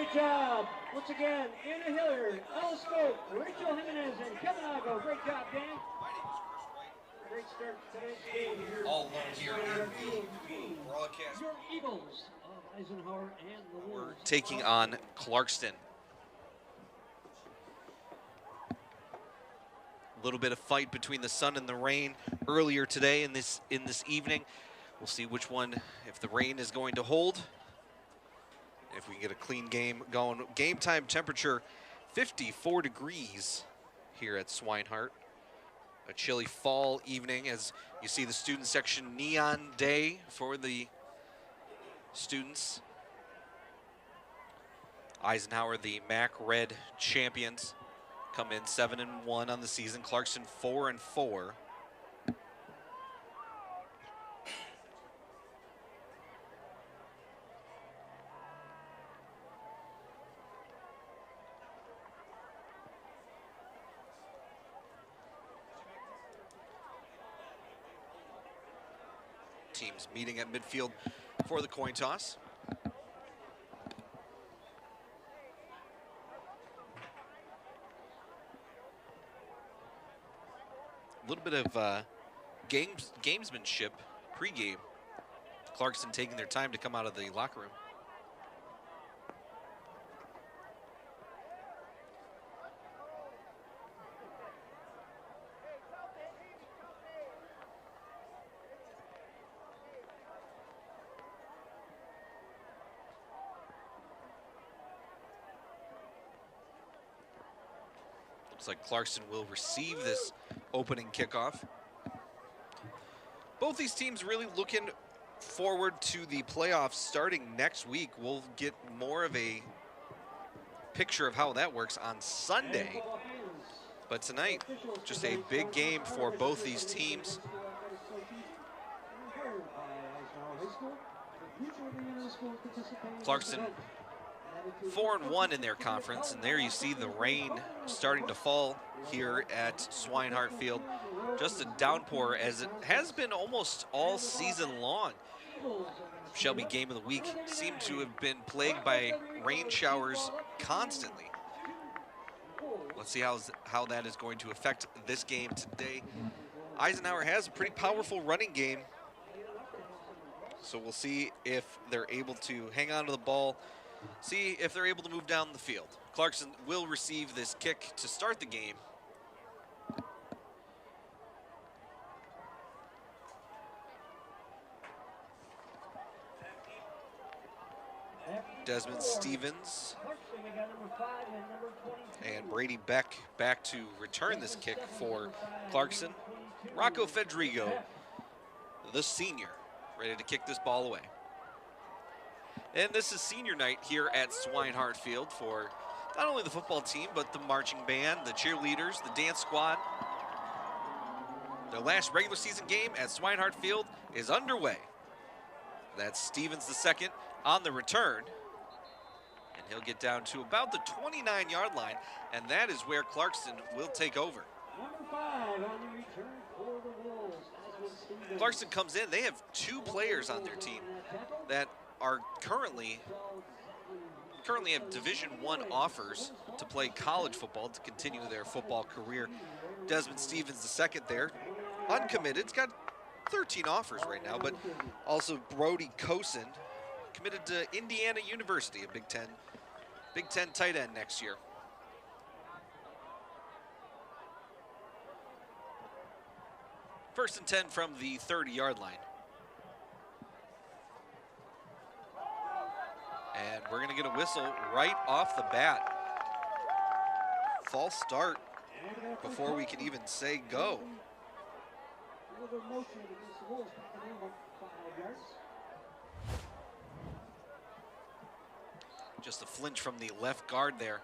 great job. Once again, Anna Hilliard, Alice Scope, Rachel Jimenez, and Kevin Ago. Great job, Dan. Great start to today's game here. All alone here in the broadcast. Your Eagles of Eisenhower and the Wolves. We're taking on Clarkston. A little bit of fight between the sun and the rain earlier today in this evening. We'll see which one, if the rain is going to hold. If we can get a clean game going. Game time temperature 54 degrees here at Swinehart. A chilly fall evening as you see the student section neon day for the students. Eisenhower, the MAC Red champions, come in 7-1 on the season. Clarkston 4-4. Teams meeting at midfield for the coin toss. A little bit of gamesmanship pregame. Clarkston taking their time to come out of the locker room. Looks like Clarkston will receive this opening kickoff. Both these teams really looking forward to the playoffs starting next week. We'll get more of a picture of how that works on Sunday. But tonight, just a big game for both these teams. Clarkston 4-1 in their conference, and there you see the rain starting to fall here at Swinehart Field. Just a downpour, as it has been almost all season long. Shelby Game of the Week seemed to have been plagued by rain showers constantly. Let's see how that is going to affect this game today. Eisenhower has a pretty powerful running game, so we'll see if they're able to hang on to the ball, see if they're able to move down the field. Clarkston will receive this kick to start the game. Desmond Stevens and Brady Beck back to return this kick for Clarkston. Rocco Fedrigo, the senior, ready to kick this ball away. And this is senior night here at Swinehart Field for not only the football team, but the marching band, the cheerleaders, the dance squad. Their last regular season game at Swinehart Field is underway. That's Stevens the second on the return. And he'll get down to about the 29-yard line, and that is where Clarkston will take over. Number 5 on the return for the Wolves. Clarkston comes in. They have 2 players on their team that are currently have Division I offers to play college football to continue their football career. Desmond Stevens the second there, uncommitted. He's got 13 offers right now, but also Brody Cosen, committed to Indiana University, a Big Ten tight end next year. First and 10 from the 30-yard line. And we're gonna get a whistle right off the bat. False start before we can even say go. Just a flinch from the left guard there.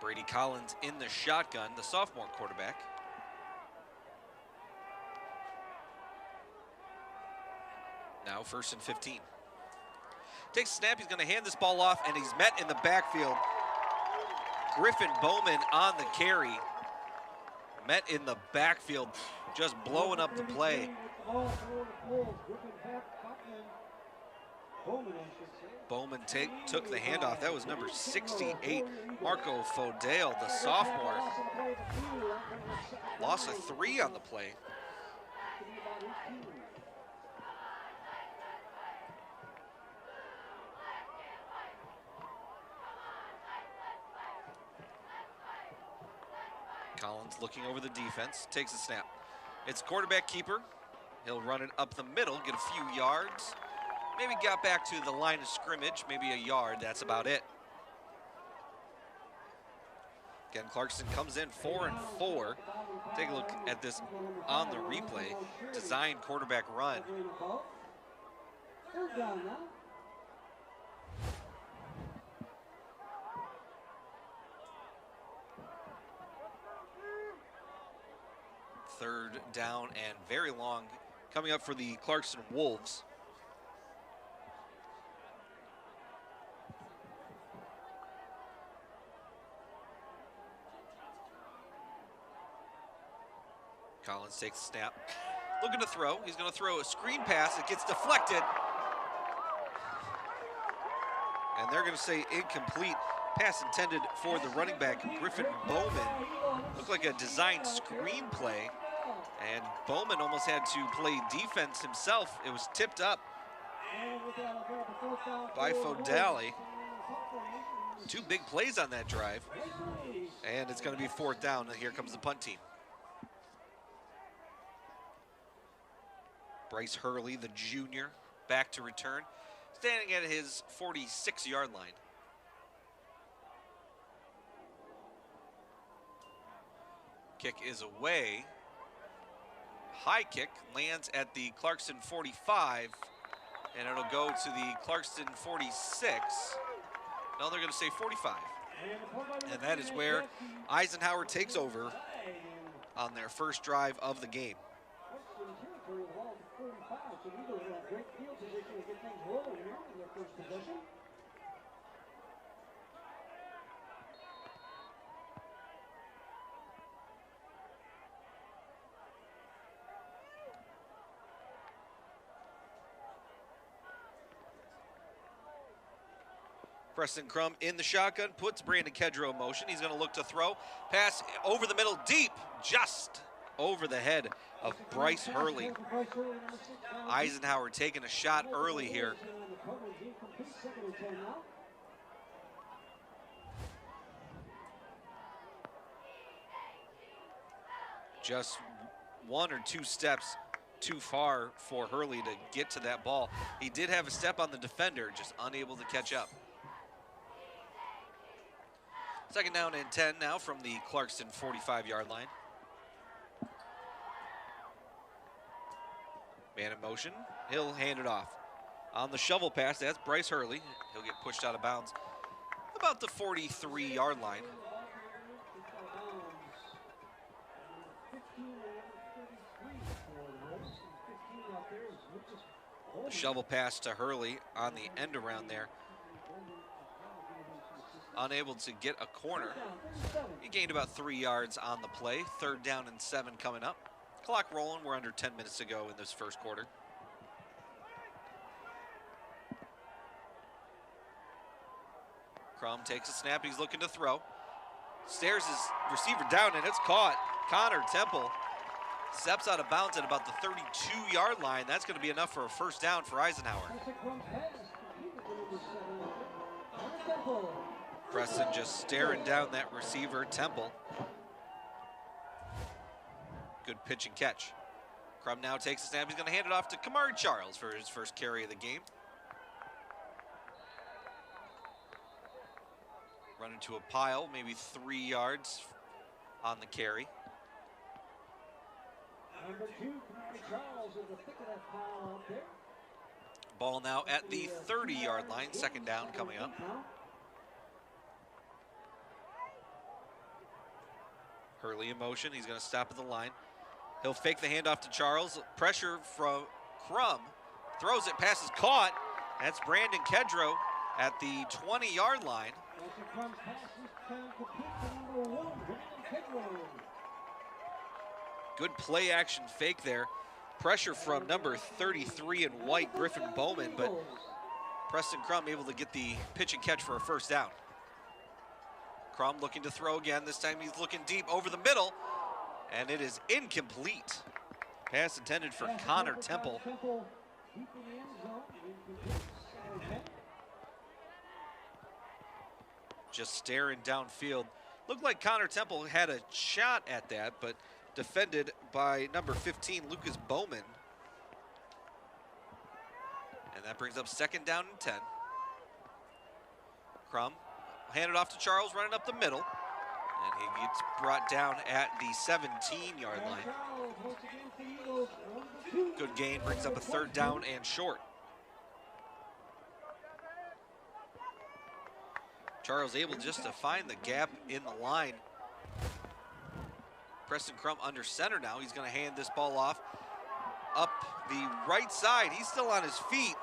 Brady Collins in the shotgun, the sophomore quarterback. Now first and 15. Takes a snap, he's gonna hand this ball off, and he's met in the backfield. Griffin Bowman on the carry. Met in the backfield, just blowing up the play. Bowman took the handoff. That was number 68, Marco Fodale, the sophomore. Lost a 3 on the play. Collins looking over the defense, takes a snap. It's quarterback keeper. He'll run it up the middle, get a few yards. Maybe got back to the line of scrimmage, maybe a yard, that's about it. Again, Clarkston comes in 4-4. Take a look at this on the replay. Design quarterback run. Third down and very long coming up for the Clarkston Wolves. Collins takes a snap, looking to throw. He's going to throw a screen pass. It gets deflected. And they're going to say incomplete. Pass intended for the running back, Griffin Bowman. Looked like a designed screenplay. And Bowman almost had to play defense himself. It was tipped up by Fodale. 2 big plays on that drive. And it's going to be 4th down. And here comes the punt team. Bryce Hurley, the junior, back to return, standing at his 46-yard line. Kick is away. High kick lands at the Clarkston 45, and it'll go to the Clarkston 46. No, they're going to say 45. And that is where Eisenhower takes over on their first drive of the game. Preston Crum in the shotgun, puts Brandon Kedrow in motion. He's going to look to throw. Pass over the middle, deep, just over the head of Bryce Hurley. Eisenhower taking a shot early here. Just 1 or 2 steps too far for Hurley to get to that ball. He did have a step on the defender, just unable to catch up. 2nd down and 10 now from the Clarkston 45-yard line. Man in motion, he'll hand it off. On the shovel pass, that's Bryce Hurley. He'll get pushed out of bounds about the 43-yard line. The shovel pass to Hurley on the end around there. Unable to get a corner. He gained about 3 yards on the play. 3rd down and 7 coming up. Clock rolling. We're under 10 minutes to go in this first quarter. Crum takes a snap. He's looking to throw. Stares his receiver down, and it's caught. Connor Temple steps out of bounds at about the 32-yard line. That's going to be enough for a 1st down for Eisenhower. Preston just staring down that receiver, Temple. Good pitch and catch. Crum now takes a snap. He's going to hand it off to Kamari Charles for his first carry of the game. Run into a pile, maybe 3 yards on the carry. Number 2, Kamari Charles in the thick of that pile out there. Ball now at the 30-yard line. 2nd down coming up. Hurley in motion. He's going to stop at the line. He'll fake the handoff to Charles. Pressure from Crum. Throws it. Pass is caught. That's Brandon Kedrow at the 20-yard line. Good play action fake there pressure from number 33 in white, Griffin Bowman, but Preston Crum able to get the pitch and catch for a first down. Crum looking to throw again. This time he's looking deep over the middle, and it is incomplete. Pass intended for Connor Temple. Just staring downfield. Looked like Connor Temple had a shot at that, but defended by number 15, Lucas Bowman. And that brings up second down and 10. Crum handed off to Charles, running up the middle. And he gets brought down at the 17-yard line. Good gain, brings up a third down and short. Charles able just to find the gap in the line. Preston Crum under center now. He's going to hand this ball off up the right side. He's still on his feet.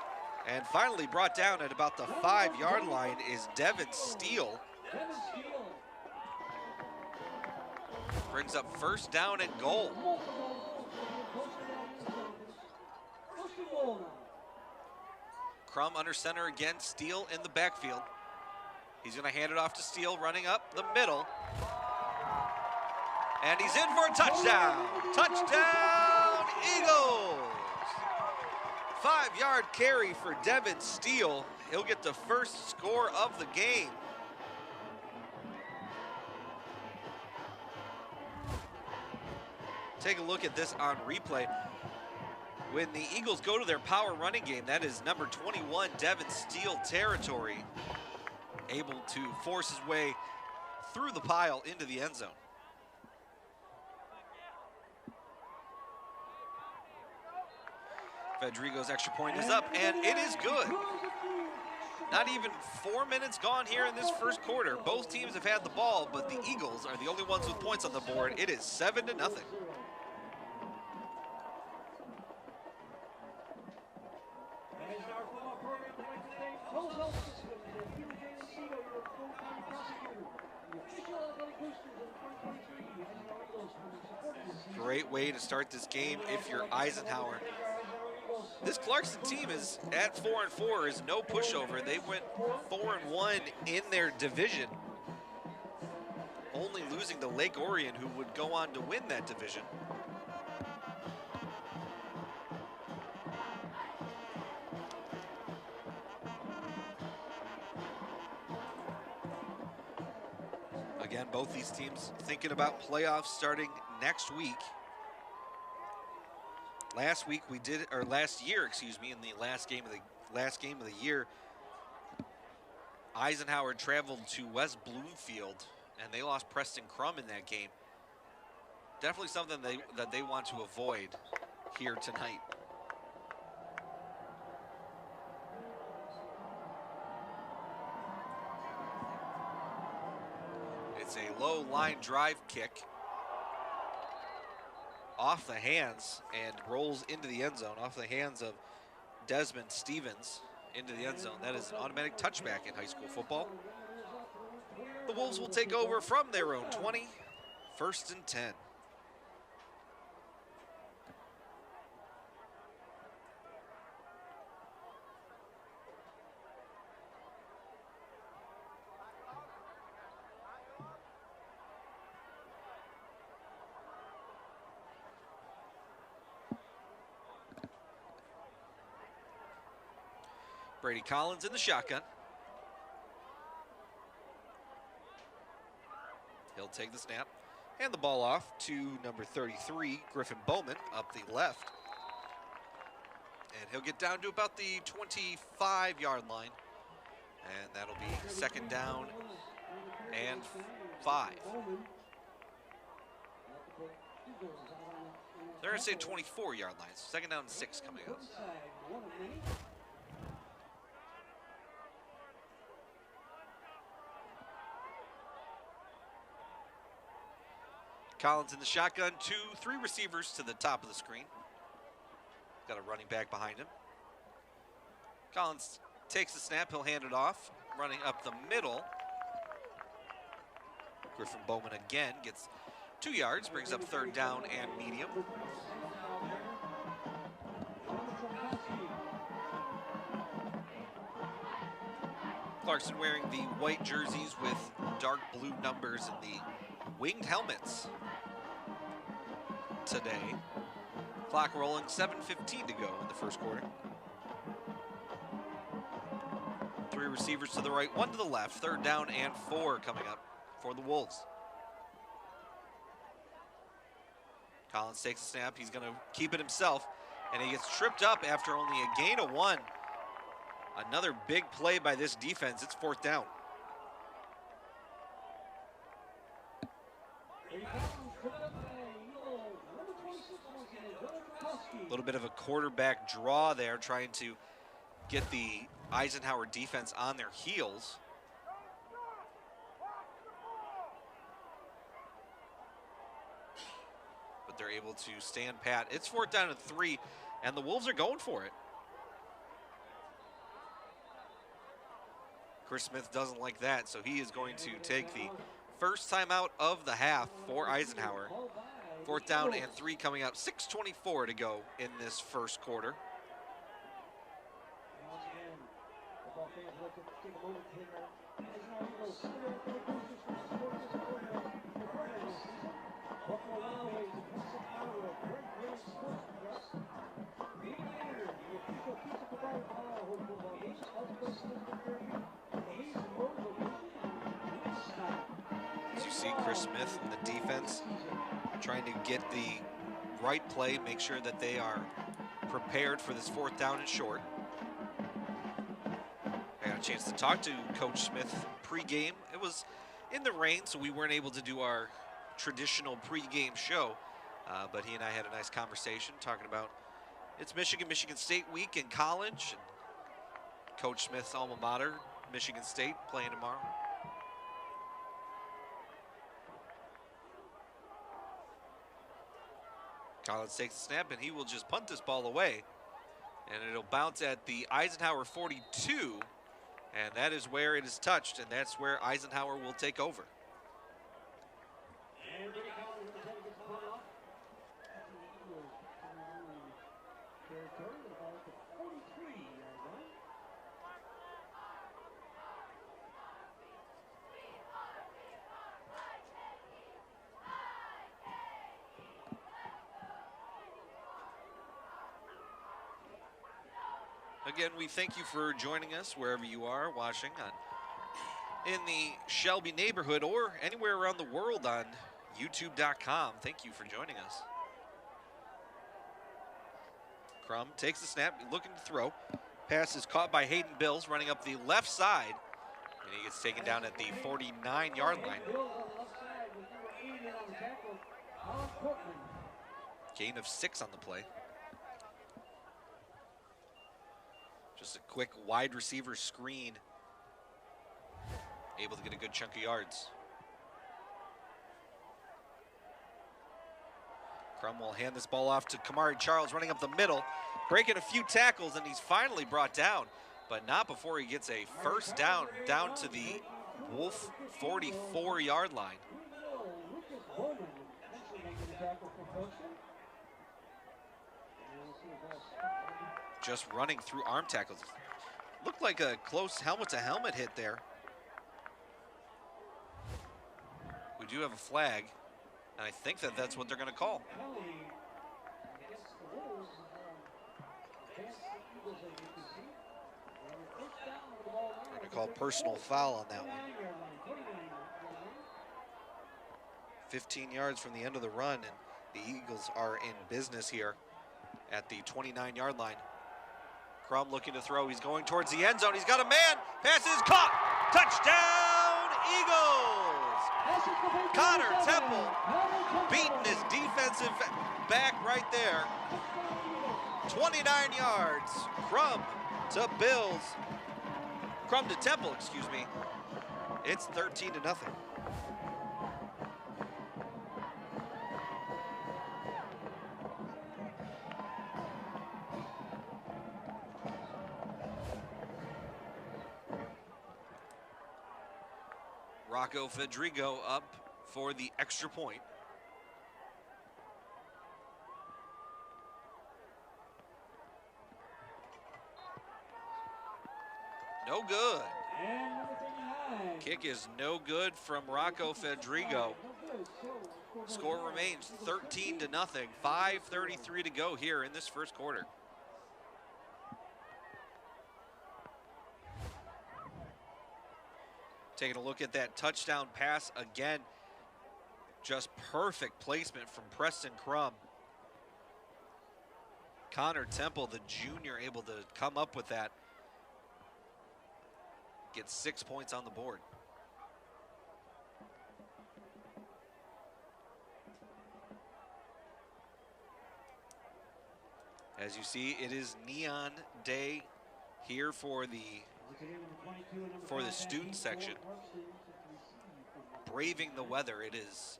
And finally brought down at about the 5-yard line is Devin Steele. Brings up first down and goal. Crum under center again, Steele in the backfield. He's going to hand it off to Steele, running up the middle. And he's in for a touchdown. Touchdown, Eagles. 5-yard carry for Devin Steele. He'll get the first score of the game. Take a look at this on replay. When the Eagles go to their power running game, that is number 21, Devin Steele territory, able to force his way through the pile into the end zone. Federico's extra point is up, and it is good. Not even 4 minutes gone here in this first quarter. Both teams have had the ball, but the Eagles are the only ones with points on the board. It is 7-0. Great way to start this game if you're Eisenhower. This Clarkston team is at 4-4, is no pushover. They went 4-1 in their division, only losing to Lake Orion, who would go on to win that division. Again, both these teams thinking about playoffs starting next week. Last year, excuse me, in the last game of the year, Eisenhower traveled to West Bloomfield, and they lost Preston Crum in that game. Definitely something that they want to avoid here tonight. It's a low line drive kick off the hands and rolls into the end zone, off the hands of Desmond Stevens into the end zone. That is an automatic touchback in high school football. The Wolves will take over from their own 20, 1st and 10. Brady Collins in the shotgun. He'll take the snap, hand the ball off to number 33, Griffin Bowman, up the left. And he'll get down to about the 25-yard line. And that'll be second down and 5. They're going to say 24-yard lines. Second down and 6 coming up. Collins in the shotgun, 2-3 receivers to the top of the screen. Got a running back behind him. Collins takes the snap, he'll hand it off, running up the middle. Griffin Bowman again gets 2 yards, brings up third down and medium. Clarkston wearing the white jerseys with dark blue numbers and the winged helmets today. Clock rolling, 7:15 to go in the first quarter. 3 receivers to the right, 1 to the left. 3rd down and 4 coming up for the Wolves. Collins takes a snap. He's going to keep it himself, and he gets tripped up after only a gain of 1. Another big play by this defense. It's 4th down. A little bit of a quarterback draw there, trying to get the Eisenhower defense on their heels. But they're able to stand pat. It's 4th down and 3, and the Wolves are going for it. Chris Smith doesn't like that, so he is going to take the first timeout of the half for Eisenhower. 4th down and 3 coming up. 6:24 to go in this first quarter. As you see Chris Smith and the defense trying to get the right play, make sure that they are prepared for this 4th down and short. I got a chance to talk to Coach Smith pregame. It was in the rain, so we weren't able to do our traditional pregame show, but he and I had a nice conversation talking about it's Michigan State week in college. And Coach Smith's alma mater, Michigan State, playing tomorrow. Collins takes the snap, and he will just punt this ball away. And it'll bounce at the Eisenhower 42, and that is where it is touched, and that's where Eisenhower will take over. Again, we thank you for joining us wherever you are watching in the Shelby neighborhood or anywhere around the world on YouTube.com. Thank you for joining us. Crum takes the snap, looking to throw. Pass is caught by Hayden Bills, running up the left side, and he gets taken down at the 49-yard line. Gain of 6 on the play. Just a quick wide receiver screen. Able to get a good chunk of yards. Crum will hand this ball off to Kamari Charles, running up the middle, breaking a few tackles, and he's finally brought down, but not before he gets a first down to the Wolf 44-yard line. Just running through arm tackles. Looked like a close helmet-to-helmet hit there. We do have a flag, and I think that that's what they're going to call. They're going to call personal foul on that one. 15 yards from the end of the run, and the Eagles are in business here at the 29-yard line. Crum looking to throw. He's going towards the end zone. He's got a man. Pass is caught. Touchdown, Eagles! Connor Temple beating his defensive back right there. 29 yards. Crum to Bills. Crum to Temple, excuse me. It's 13-0. Rocco Fedrigo up for the extra point. No good. And number 39. Kick is no good from Rocco Fedrigo. Score remains 13-0. 5:33 to go here in this first quarter. Taking a look at that touchdown pass again. Just perfect placement from Preston Crum. Connor Temple, the junior, able to come up with that. Gets 6 points on the board. As you see, it is neon day here for the student section. Braving the weather. It is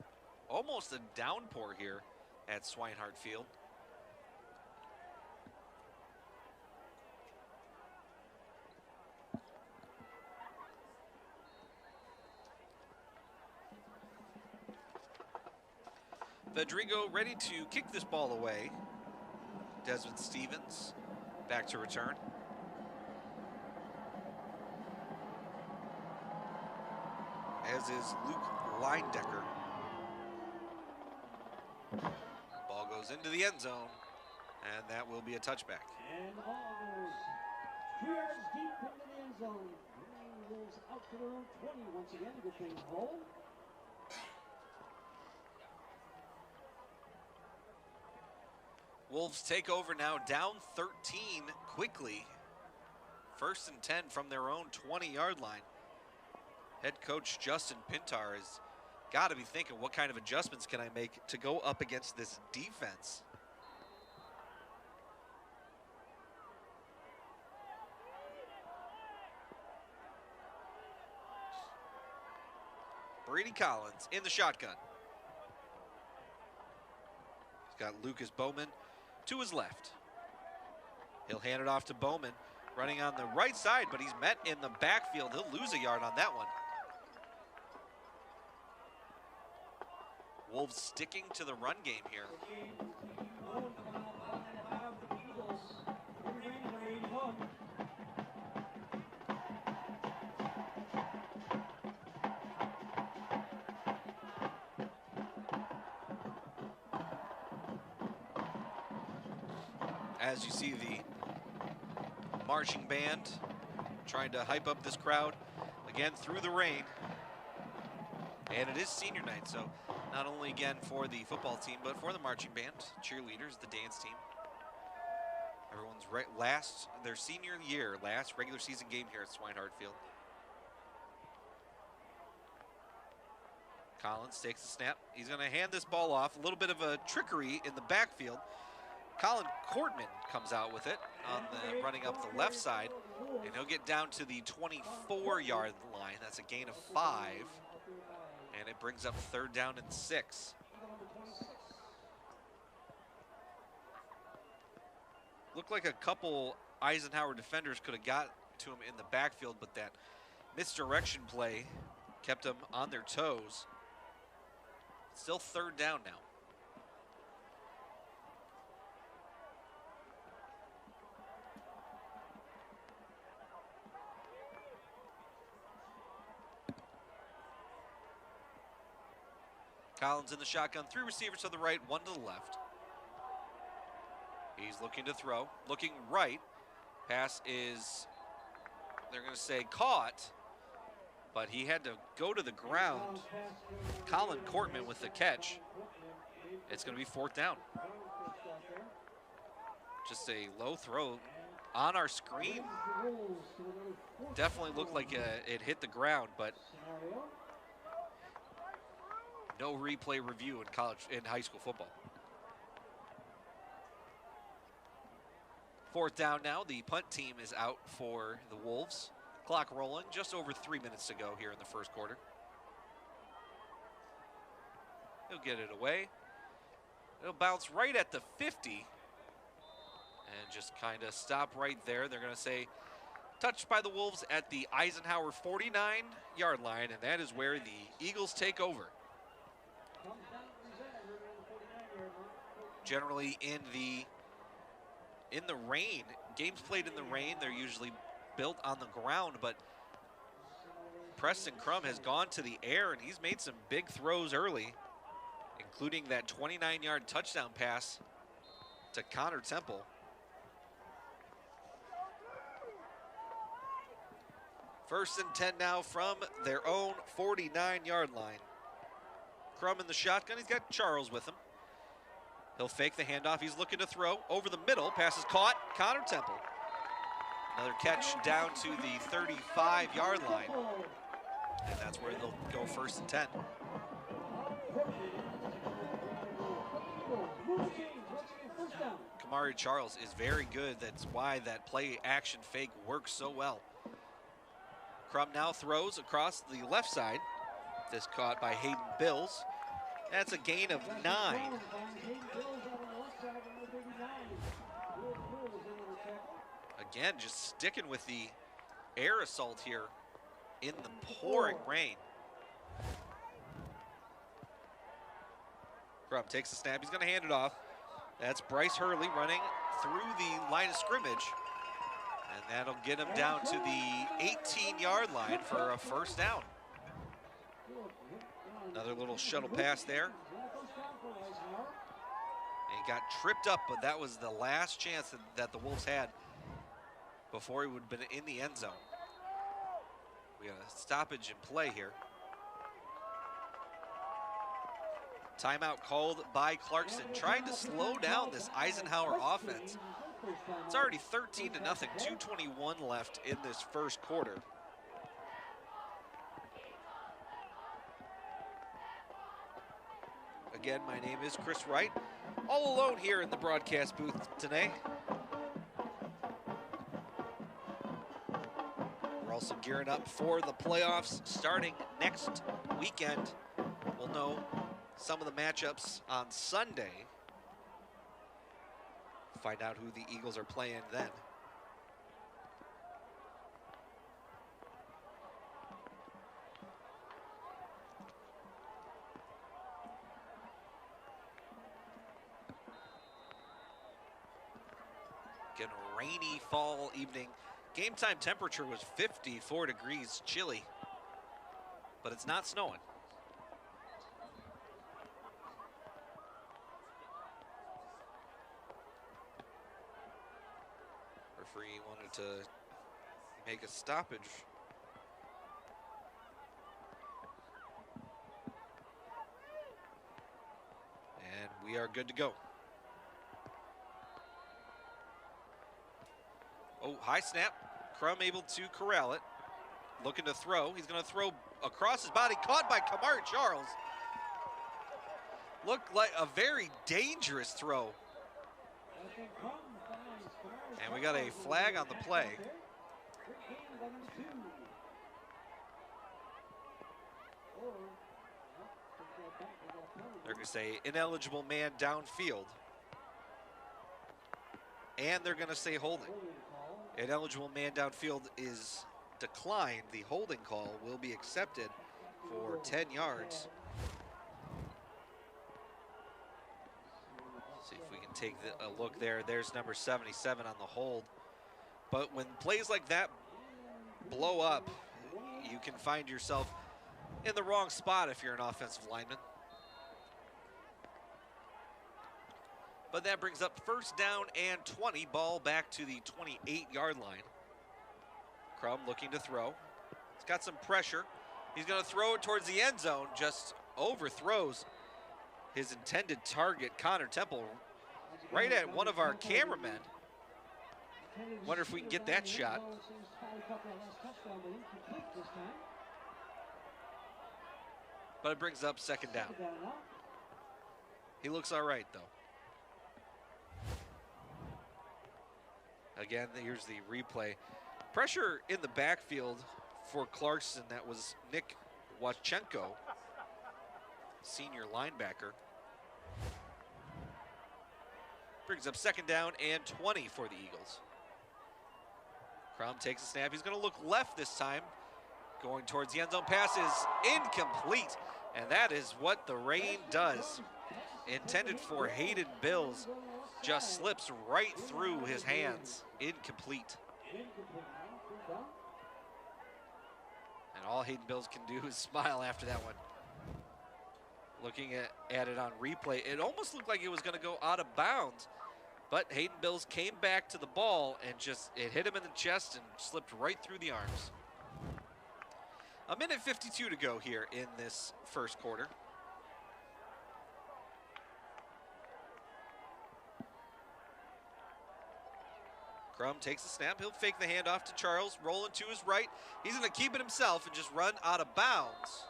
almost a downpour here at Swinehart Field. Fedrigo ready to kick this ball away. Desmond Stevens back to return. As is Luke Leindecker. Ball goes into the end zone, and that will be a touchback. And the ball goes 2 yards deep into the end zone. Wolves out to their own 20 once again to get things rolling. Wolves take over now, down 13 quickly. 1st and 10 from their own 20-yard line. Head coach Justin Pintar has got to be thinking, what kind of adjustments can I make to go up against this defense? Brady Collins in the shotgun. He's got Lucas Bowman to his left. He'll hand it off to Bowman, running on the right side, but he's met in the backfield. He'll lose a yard on that one. Wolves sticking to the run game here. As you see the marching band trying to hype up this crowd again through the rain. And it is senior night, so not only again for the football team, but for the marching band, cheerleaders, the dance team. Everyone's their senior year, last regular season game here at Swinehart Field. Collins takes the snap. He's going to hand this ball off. A little bit of a trickery in the backfield. Colin Courtman comes out with it on the running up the left side, and he'll get down to the 24-yard line. That's a gain of 5, and it brings up 3rd down and 6. Looked like a couple Eisenhower defenders could have got to him in the backfield, but that misdirection play kept them on their toes. Still 3rd down now. Collins in the shotgun, 3 receivers to the right, 1 to the left. He's looking to throw, looking right. Pass is, they're going to say caught, but he had to go to the ground. Colin Courtman with the catch. It's going to be 4th down. Just a low throw on our screen. Definitely looked like it hit the ground, but no replay review in high school football. 4th down now. The punt team is out for the Wolves. Clock rolling, just over 3 minutes to go here in the first quarter. He'll get it away. It'll bounce right at the 50 and just kind of stop right there. They're going to say touched by the Wolves at the Eisenhower 49-yard line, and that is where the Eagles take over. Generally in the rain, games played in the rain, they're usually built on the ground, but Preston Crum has gone to the air, and he's made some big throws early, including that 29-yard touchdown pass to Connor Temple. First and 10 now from their own 49-yard line. Crum in the shotgun. He's got Charles with him. He'll fake the handoff. He's looking to throw over the middle. Pass is caught. Connor Temple. Another catch down to the 35-yard line. And that's where they'll go first and 10. Kamari Charles is very good. That's why that play action fake works so well. Crum now throws across the left side. This caught by Hayden Bills. That's a gain of 9. Again, just sticking with the air assault here in the pouring rain. Crum takes the snap. He's going to hand it off. That's Bryce Hurley running through the line of scrimmage. And that'll get him down to the 18-yard line for a first down. Another little shuttle pass there. And he got tripped up, but that was the last chance that the Wolves had before he would have been in the end zone. We got a stoppage in play here. Timeout called by Clarkston, trying to slow down this Eisenhower offense. It's already 13-0, 2:21 left in this first quarter. Again, my name is Chris Wright, all alone here in the broadcast booth today. We're also gearing up for the playoffs starting next weekend. We'll know some of the matchups on Sunday. Find out who the Eagles are playing then. Again, a rainy fall evening. Game time temperature was 54 degrees, chilly, but it's not snowing. Referee wanted to make a stoppage. And we are good to go. Oh, high snap. Crum able to corral it. Looking to throw. He's going to throw across his body. Caught by Kamari Charles. Looked like a very dangerous throw. And we got a flag on the play. They're going to say ineligible man downfield. And they're going to say holding. Ineligible man downfield is declined. The holding call will be accepted for 10 yards. See if we can take a look there. There's number 77 on the hold. But when plays like that blow up, you can find yourself in the wrong spot if you're an offensive lineman. But that brings up first down and 20. Ball back to the 28-yard line. Crum looking to throw. He's got some pressure. He's going to throw it towards the end zone. Just overthrows his intended target, Connor Temple, right at one of our cameramen. Wonder if we can get that shot. But it brings up second down. He looks all right, though. Again, here's the replay. Pressure in the backfield for Clarkston. That was Nick Wachenko, senior linebacker. Brings up second down and 20 for the Eagles. Crum takes a snap. He's going to look left this time. Going towards the end zone. Pass is incomplete. And that is what the rain does. Intended for Hayden Bills. Just slips right through his hands. Incomplete. And all Hayden Bills can do is smile after that one. Looking at it on replay, it almost looked like it was going to go out of bounds, but Hayden Bills came back to the ball and it hit him in the chest and slipped right through the arms. A minute 52 to go here in this first quarter. Crum takes the snap. He'll fake the handoff to Charles, rolling to his right. He's going to keep it himself and just run out of bounds.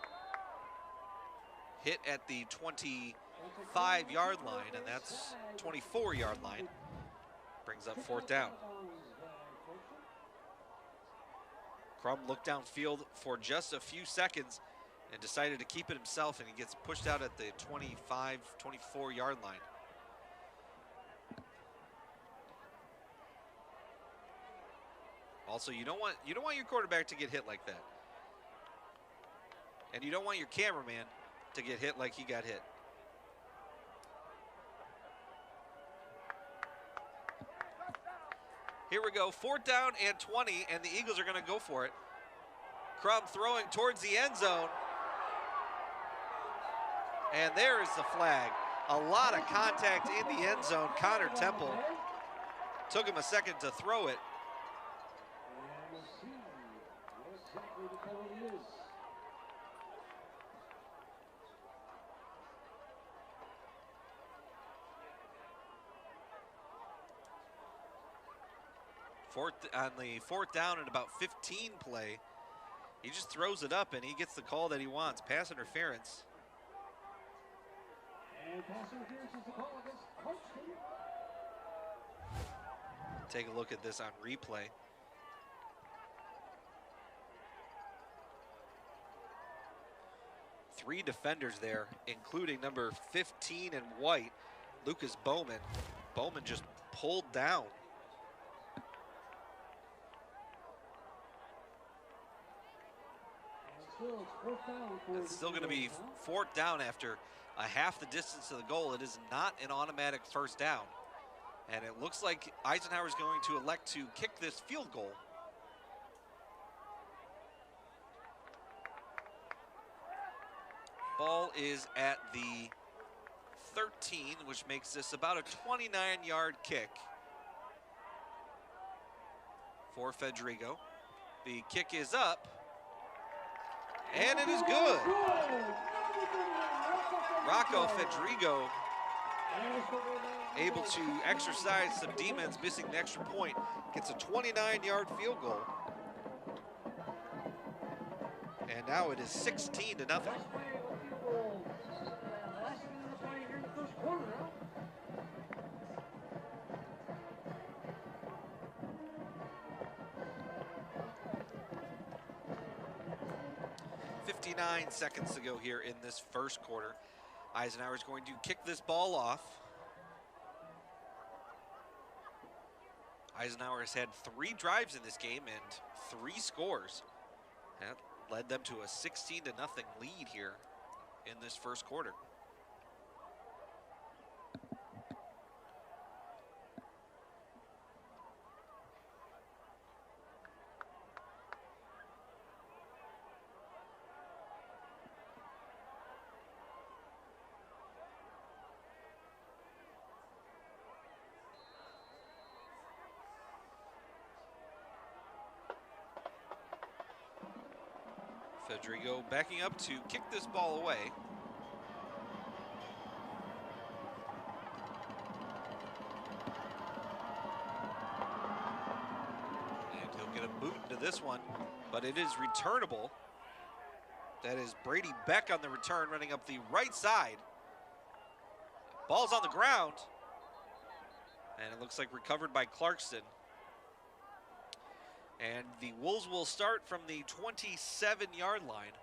Hit at the 25-yard line, and that's 24-yard line. Brings up 4th down. Crum looked downfield for just a few seconds and decided to keep it himself, and he gets pushed out at the 25, 24-yard line. Also, you don't want your quarterback to get hit like that. And you don't want your cameraman to get hit like he got hit. Here we go, 4th down and 20, and the Eagles are going to go for it. Crum throwing towards the end zone. And there is the flag. A lot of contact in the end zone. Connor Temple took him a second to throw it. On the 4th down and about 15 play, he just throws it up and he gets the call that he wants. Pass interference. And pass interference is the call against Clarkston. Take a look at this on replay. Three defenders there, including number 15 in white, Lucas Bowman. Bowman just pulled down. It's still going to be 4th down after a half the distance to the goal. It is not an automatic 1st down. And it looks like Eisenhower is going to elect to kick this field goal. Ball is at the 13, which makes this about a 29-yard kick for Federico. The kick is up. And it is good. Rocco Federico able to exercise some demons, missing the extra point. Gets a 29-yard field goal. And now it is 16-0. 59 seconds to go here in this first quarter. Eisenhower is going to kick this ball off. Eisenhower has had 3 drives in this game and 3 scores. That led them to a 16-0 lead here in this first quarter. Federico backing up to kick this ball away. And he'll get a boot into this one, but it is returnable. That is Brady Beck on the return, running up the right side. Ball's on the ground. And it looks like recovered by Clarkston. And the Wolves will start from the 27-yard line.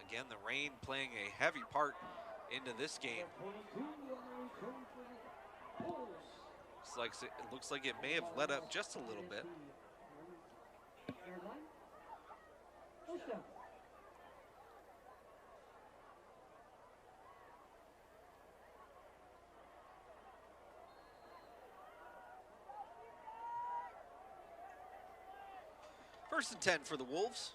Again, the rain playing a heavy part into this game. It looks like it may have let up just a little bit. First and 10 for the Wolves.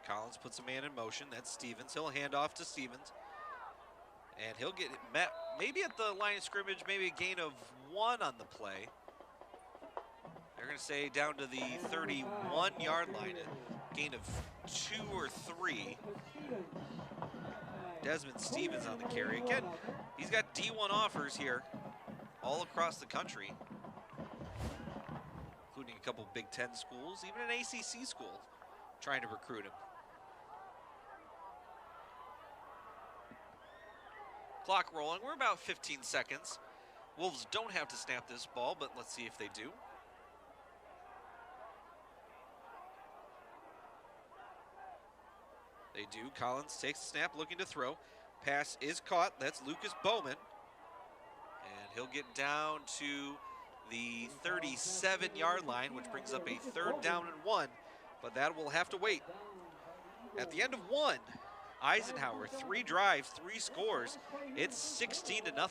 Collins puts a man in motion. That's Stevens. He'll hand off to Stevens. And he'll get met maybe at the line of scrimmage, maybe a gain of 1 on the play. They're going to say down to the 31-yard line, a gain of 2 or 3. Desmond Stevens on the carry. Again, he's got D1 offers here all across the country, including a couple Big Ten schools, even an ACC school trying to recruit him. Clock rolling. We're about 15 seconds. Wolves don't have to snap this ball, but let's see if they do. They do. Collins takes the snap, looking to throw. Pass is caught. That's Lucas Bowman. And he'll get down to the 37-yard line, which brings up a 3rd down and 1, but that will have to wait. At the end of 1, Eisenhower, 3 drives, 3 scores. It's 16-0.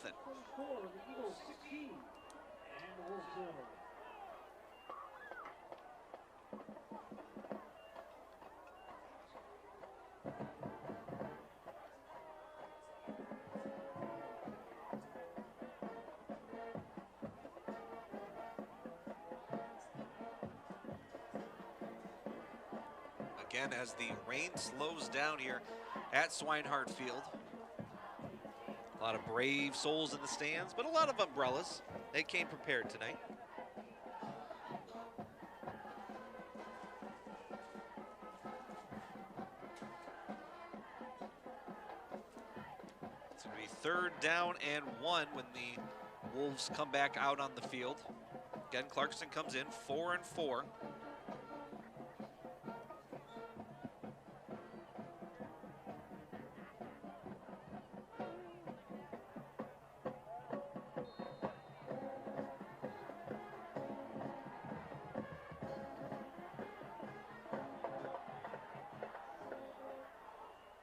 Again, as the rain slows down here at Swinehart Field. A lot of brave souls in the stands, but a lot of umbrellas. They came prepared tonight. It's going to be 3rd down and 1 when the Wolves come back out on the field. Again, Clarkston comes in 4 and 4.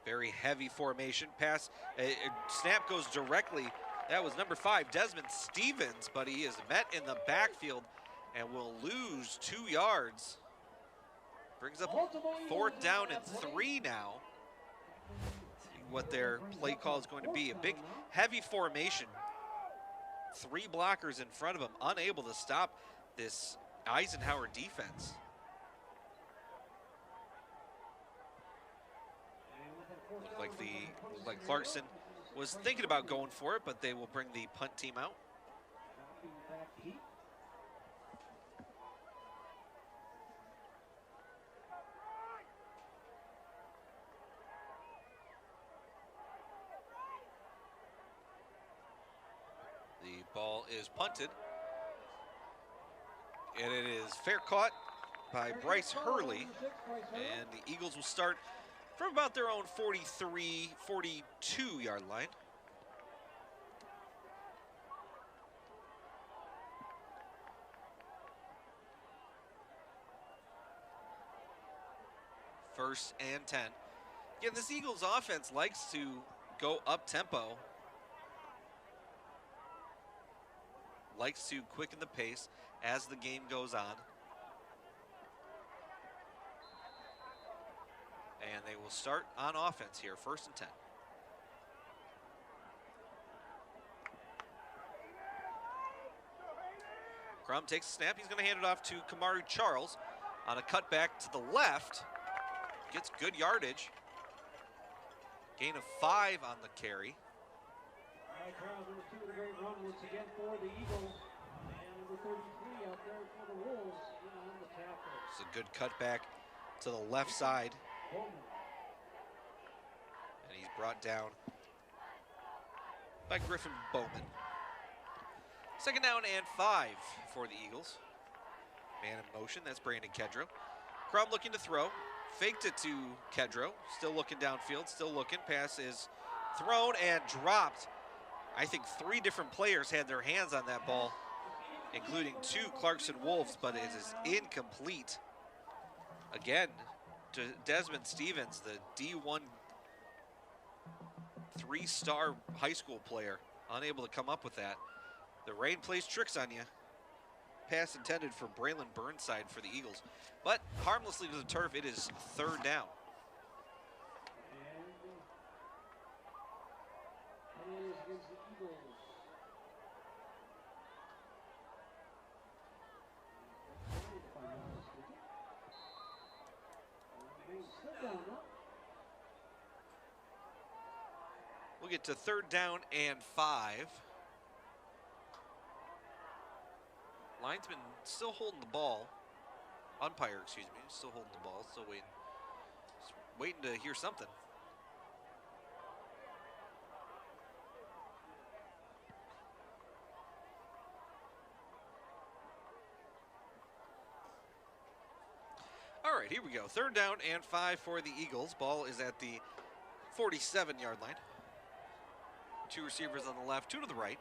Very heavy formation. Pass, snap goes directly. That was number 5, Desmond Stevens, but he is met in the backfield and will lose 2 yards. Brings up 4th down and 3 now. See what their play call is going to be. A big, heavy formation. 3 blockers in front of him, unable to stop this Eisenhower defense. Looked like Clarkston was thinking about going for it, but they will bring the punt team out. The ball is punted, and it is fair caught by Bryce Hurley, and the Eagles will start from about their own 43, 42-yard line. First and 10. Again, this Eagles offense likes to go up-tempo, likes to quicken the pace as the game goes on. And they will start on offense here, 1st and 10. Crum takes a snap. He's going to hand it off to Kamari Charles on a cutback to the left. Gets good yardage. Gain of 5 on the carry. All right, Charles, number 2 with a great run once again for the Eagles. And number 33 out there for the Wolves on the tackle. It's a good cutback to the left side. And he's brought down by Griffin Bowman. 2nd down and 5 for the Eagles. Man in motion, that's Brandon Kedro. Crum looking to throw. Faked it to Kedro. Still looking downfield, still looking. Pass is thrown and dropped. I think 3 different players had their hands on that ball, including 2 Clarkston Wolves, but it is incomplete. Again, to Desmond Stevens, the D1 3-star high school player, unable to come up with that. The rain plays tricks on you. Pass intended for Braylon Burnside for the Eagles. But harmlessly to the turf, it is 3rd down. We'll get to 3rd down and 5. Linesman still holding the ball. Umpire, excuse me, still holding the ball, still waiting. Just waiting to hear something. All right, here we go. 3rd down and 5 for the Eagles. Ball is at the 47-yard line. 2 receivers on the left, 2 to the right.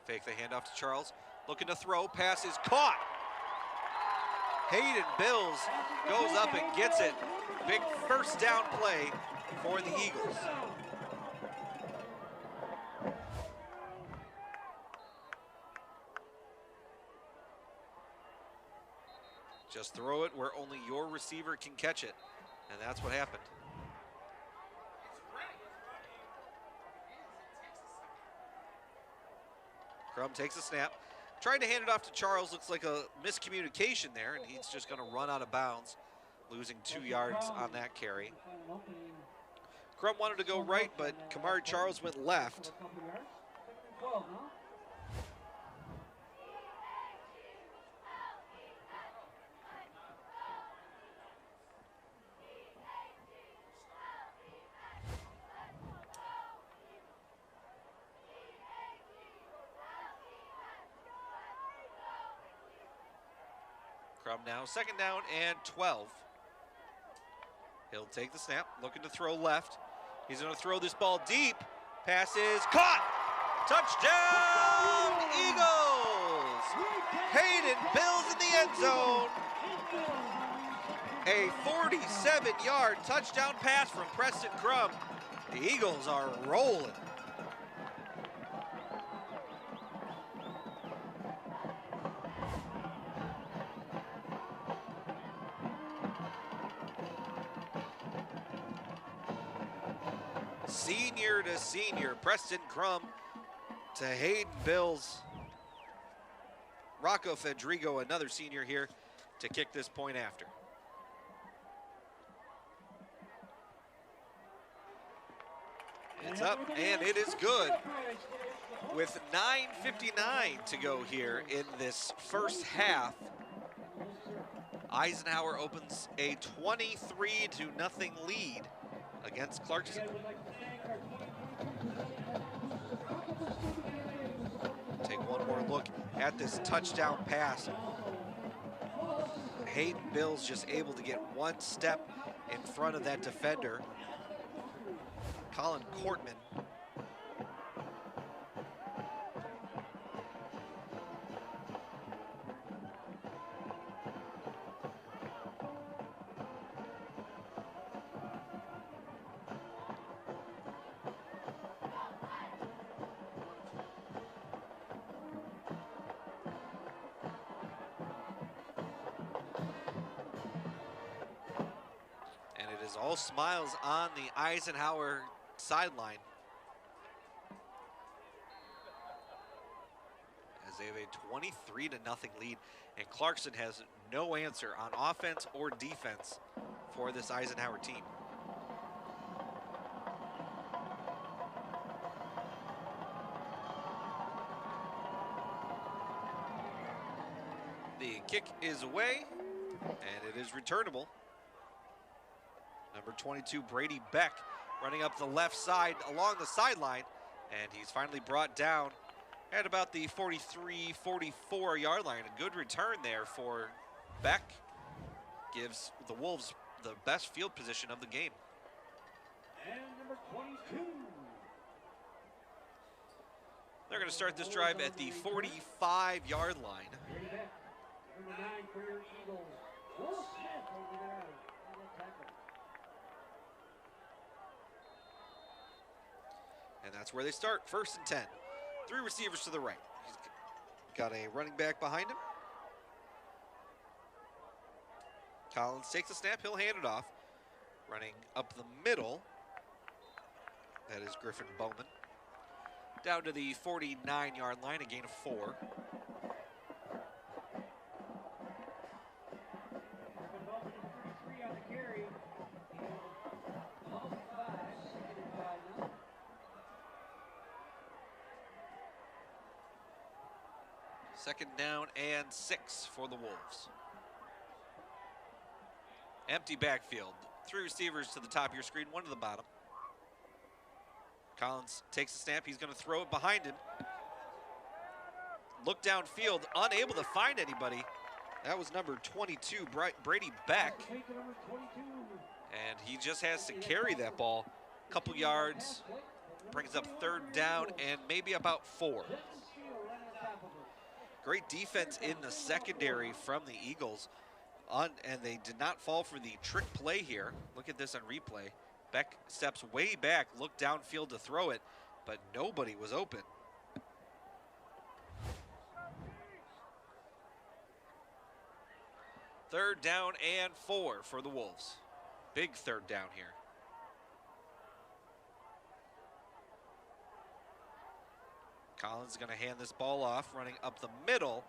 Fake the handoff to Charles. Looking to throw, pass is caught. Hayden Bills goes up and gets it. Big 1st down play for the Eagles. Just throw it where only your receiver can catch it. And that's what happened. Crum takes a snap. Trying to hand it off to Charles. Looks like a miscommunication there, and he's just going to run out of bounds, losing 2 yards on that carry. Crum wanted to go right, but Kamari Charles went left. Crum now, 2nd down and 12. He'll take the snap, looking to throw left. He's going to throw this ball deep. Pass is caught. Touchdown, Eagles! Hayden Bills in the end zone. A 47-yard touchdown pass from Preston Crum. The Eagles are rolling. Senior to senior, Preston Crum to Hayden Bills. Rocco Fedrigo, another senior here, to kick this point after. It's up, and it is good. With 9:59 to go here in this 1st half, Eisenhower opens a 23-0 lead against Clarkston. Take one more look at this touchdown pass. Hayden Bills just able to get 1 step in front of that defender, Colin Cortman. All smiles on the Eisenhower sideline as they have a 23-0 lead, and Clarkston has no answer on offense or defense for this Eisenhower team. The kick is away, and it is returnable. Number 22, Brady Beck, running up the left side along the sideline, and he's finally brought down at about the 43-44 yard line. A good return there for Beck. Gives the Wolves the best field position of the game. And number 22. They're going to start this drive at the 45-yard line. Brady Beck, number 9 for your Eagles. Will Smith over there. And that's where they start, 1st and 10. Three receivers to the right. He's got a running back behind him. Collins takes the snap. He'll hand it off. Running up the middle. That is Griffin Bowman. Down to the 49-yard line, a gain of 4. Griffin Bowman is 33 on the carry. Lost 5, second and 5 now. Second down and 6 for the Wolves. Empty backfield. 3 receivers to the top of your screen, 1 to the bottom. Collins takes the snap. He's going to throw it behind him. Look downfield, unable to find anybody. That was number 22, Brady Beck. And he just has to carry that ball a couple yards. Brings up 3rd down and maybe about 4. Great defense in the secondary from the Eagles. And they did not fall for the trick play here. Look at this on replay. Beck steps way back, looked downfield to throw it, but nobody was open. Third down and 4 for the Wolves. Big 3rd down here. Collins is going to hand this ball off, running up the middle,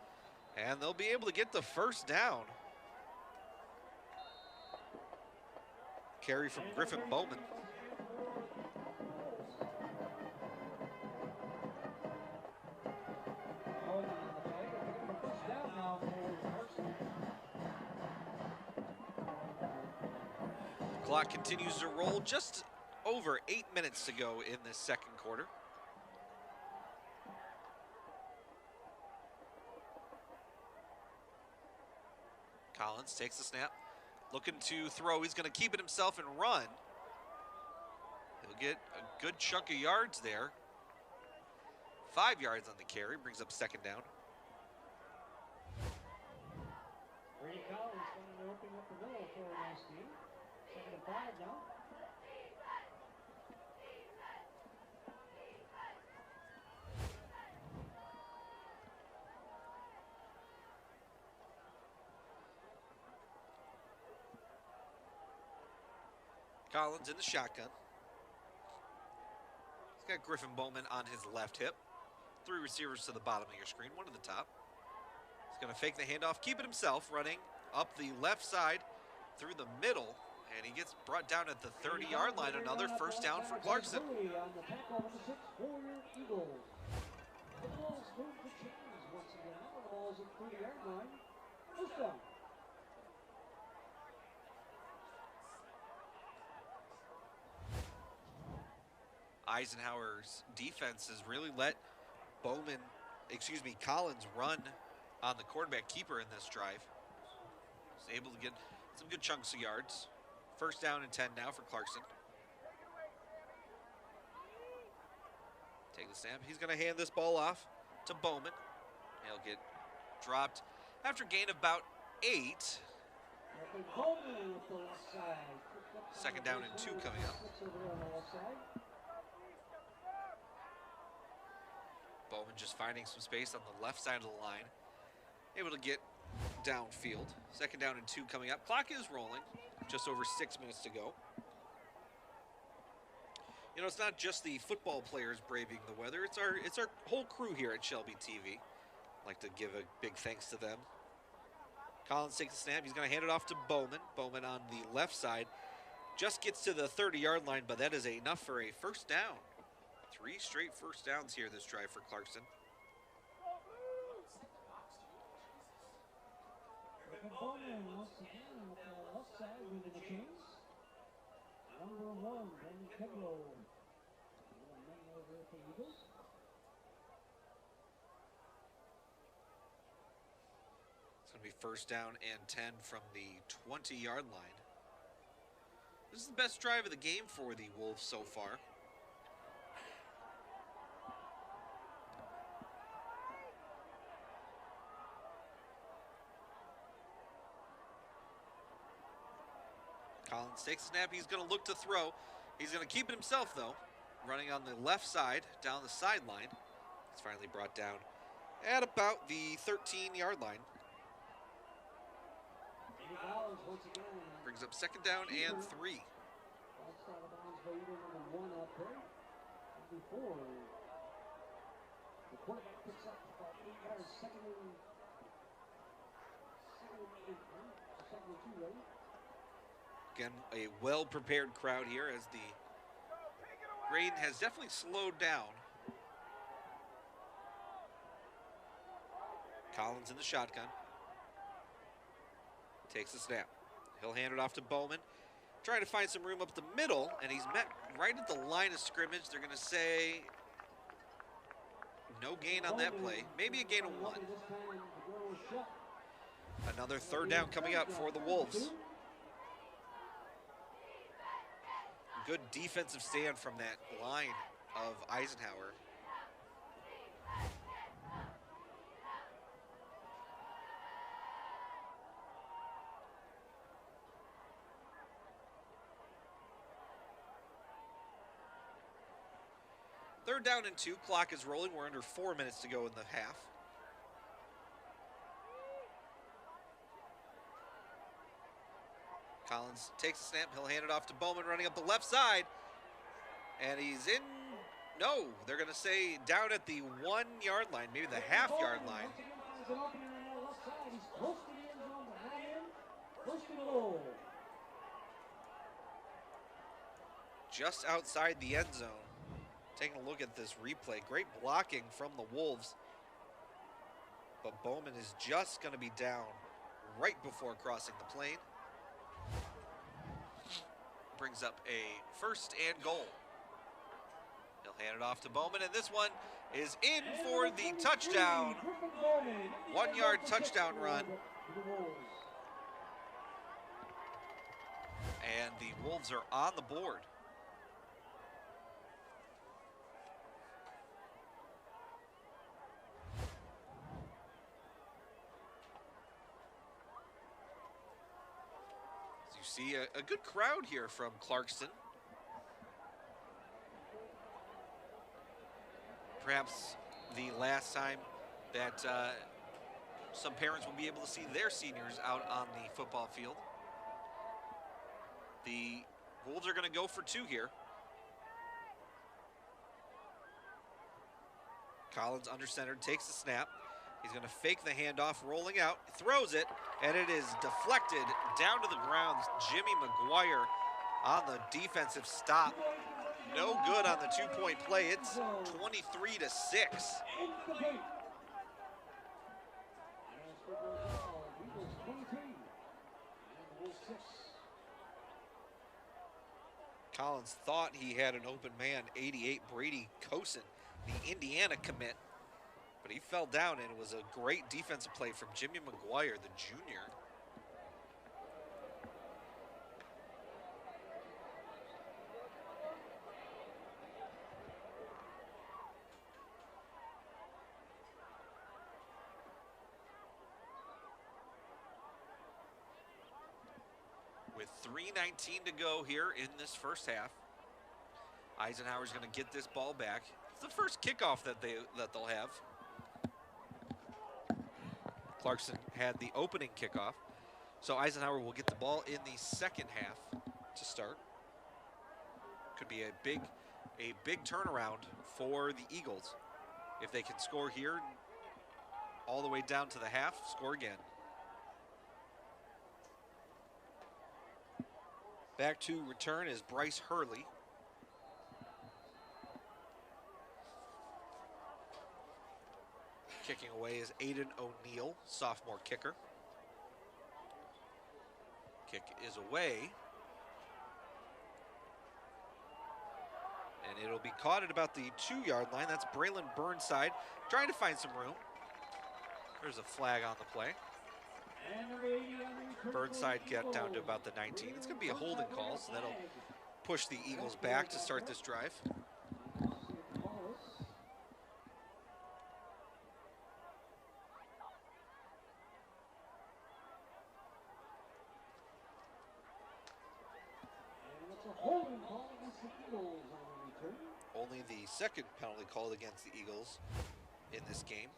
and they'll be able to get the 1st down. Carry from Griffin Bowman. The clock continues to roll. Just over 8 minutes to go in this second quarter. Collins takes the snap. Looking to throw. He's going to keep it himself and run. He'll get a good chunk of yards there. 5 yards on the carry. Brings up 2nd down. Brady Collins going to open up the middle for a nice game. 2nd and 5 now. Collins in the shotgun. He's got Griffin Bowman on his left hip. 3 receivers to the bottom of your screen, 1 to the top. He's going to fake the handoff, keep it himself, running up the left side through the middle, and he gets brought down at the 30-yard line. Another 1st down for Clarkston. On the tackle of the 6 for your Eagles. The ball's moved the chains once again. The ball's at the 30-yard line. 1st down. Eisenhower's defense has really let Collins run on the quarterback keeper in this drive. He's able to get some good chunks of yards. 1st down and 10 now for Clarkston. Take the snap. He's going to hand this ball off to Bowman. He'll get dropped after a gain of about 8. 2nd down and 2 coming up. Bowman just finding some space on the left side of the line. Able to get downfield. 2nd down and 2 coming up. Clock is rolling. Just over 6 minutes to go. You know, it's not just the football players braving the weather. It's our whole crew here at Shelby TV. I'd like to give a big thanks to them. Collins takes the snap. He's going to hand it off to Bowman. Bowman on the left side. Just gets to the 30-yard line, but that is enough for a 1st down. 3 straight 1st downs here this drive for Clarkston. Bowman once again with the left side moving the chains. Number 1, Benny Keblo. Over for Eagles. It's going to be 1st down and 10 from the 20-yard line. This is the best drive of the game for the Wolves so far. Collins takes a snap. He's going to look to throw. He's going to keep it himself, though. Running on the left side, down the sideline. It's finally brought down at about the 13-yard line. Brings up 2nd down and 3. The quarterback picks up about 8 yards, second and 2, right? Again, a well-prepared crowd here as the rain has definitely slowed down. Collins in the shotgun. Takes the snap. He'll hand it off to Bowman. Trying to find some room up the middle, and he's met right at the line of scrimmage. They're going to say no gain on that play. Maybe a gain of 1. Another 3rd down coming up for the Wolves. Good defensive stand from that line of Eisenhower. Third down and 2. Clock is rolling. We're under 4 minutes to go in the half. Collins takes the snap. He'll hand it off to Bowman running up the left side. And he's in. No, they're going to say down at the 1-yard line, maybe the half-yard line. Just outside the end zone. Taking a look at this replay. Great blocking from the Wolves. But Bowman is just going to be down right before crossing the plane. Brings up a 1st and goal. He'll hand it off to Bowman, and this one is in for the touchdown. 1-yard touchdown run. And the Wolves are on the board. See a good crowd here from Clarkston. Perhaps the last time that some parents will be able to see their seniors out on the football field. The Wolves are going to go for 2 here. Collins under center, takes the snap. He's going to fake the handoff, rolling out, throws it, and it is deflected down to the ground. Jimmy McGuire on the defensive stop. No good on the 2-point play. It's 23-6. Collins thought he had an open man, 88 Brady Cosen, the Indiana commit. But he fell down, and it was a great defensive play from Jimmy McGuire, the junior. With 3:19 to go here in this first half, Eisenhower's going to get this ball back. It's the first kickoff that they'll have. Clarkston had the opening kickoff, so Eisenhower will get the ball in the second half to start. Could be a big turnaround for the Eagles if they can score here all the way down to the half, score again. Back to return is Bryce Hurley. Kicking away is Aiden O'Neill, sophomore kicker. Kick is away. And it'll be caught at about the 2-yard line. That's Braylon Burnside trying to find some room. There's a flag on the play. Burnside get down to about the 19. It's going to be a holding call, so that'll push the Eagles back to start this drive. Only the second penalty called against the Eagles in this game.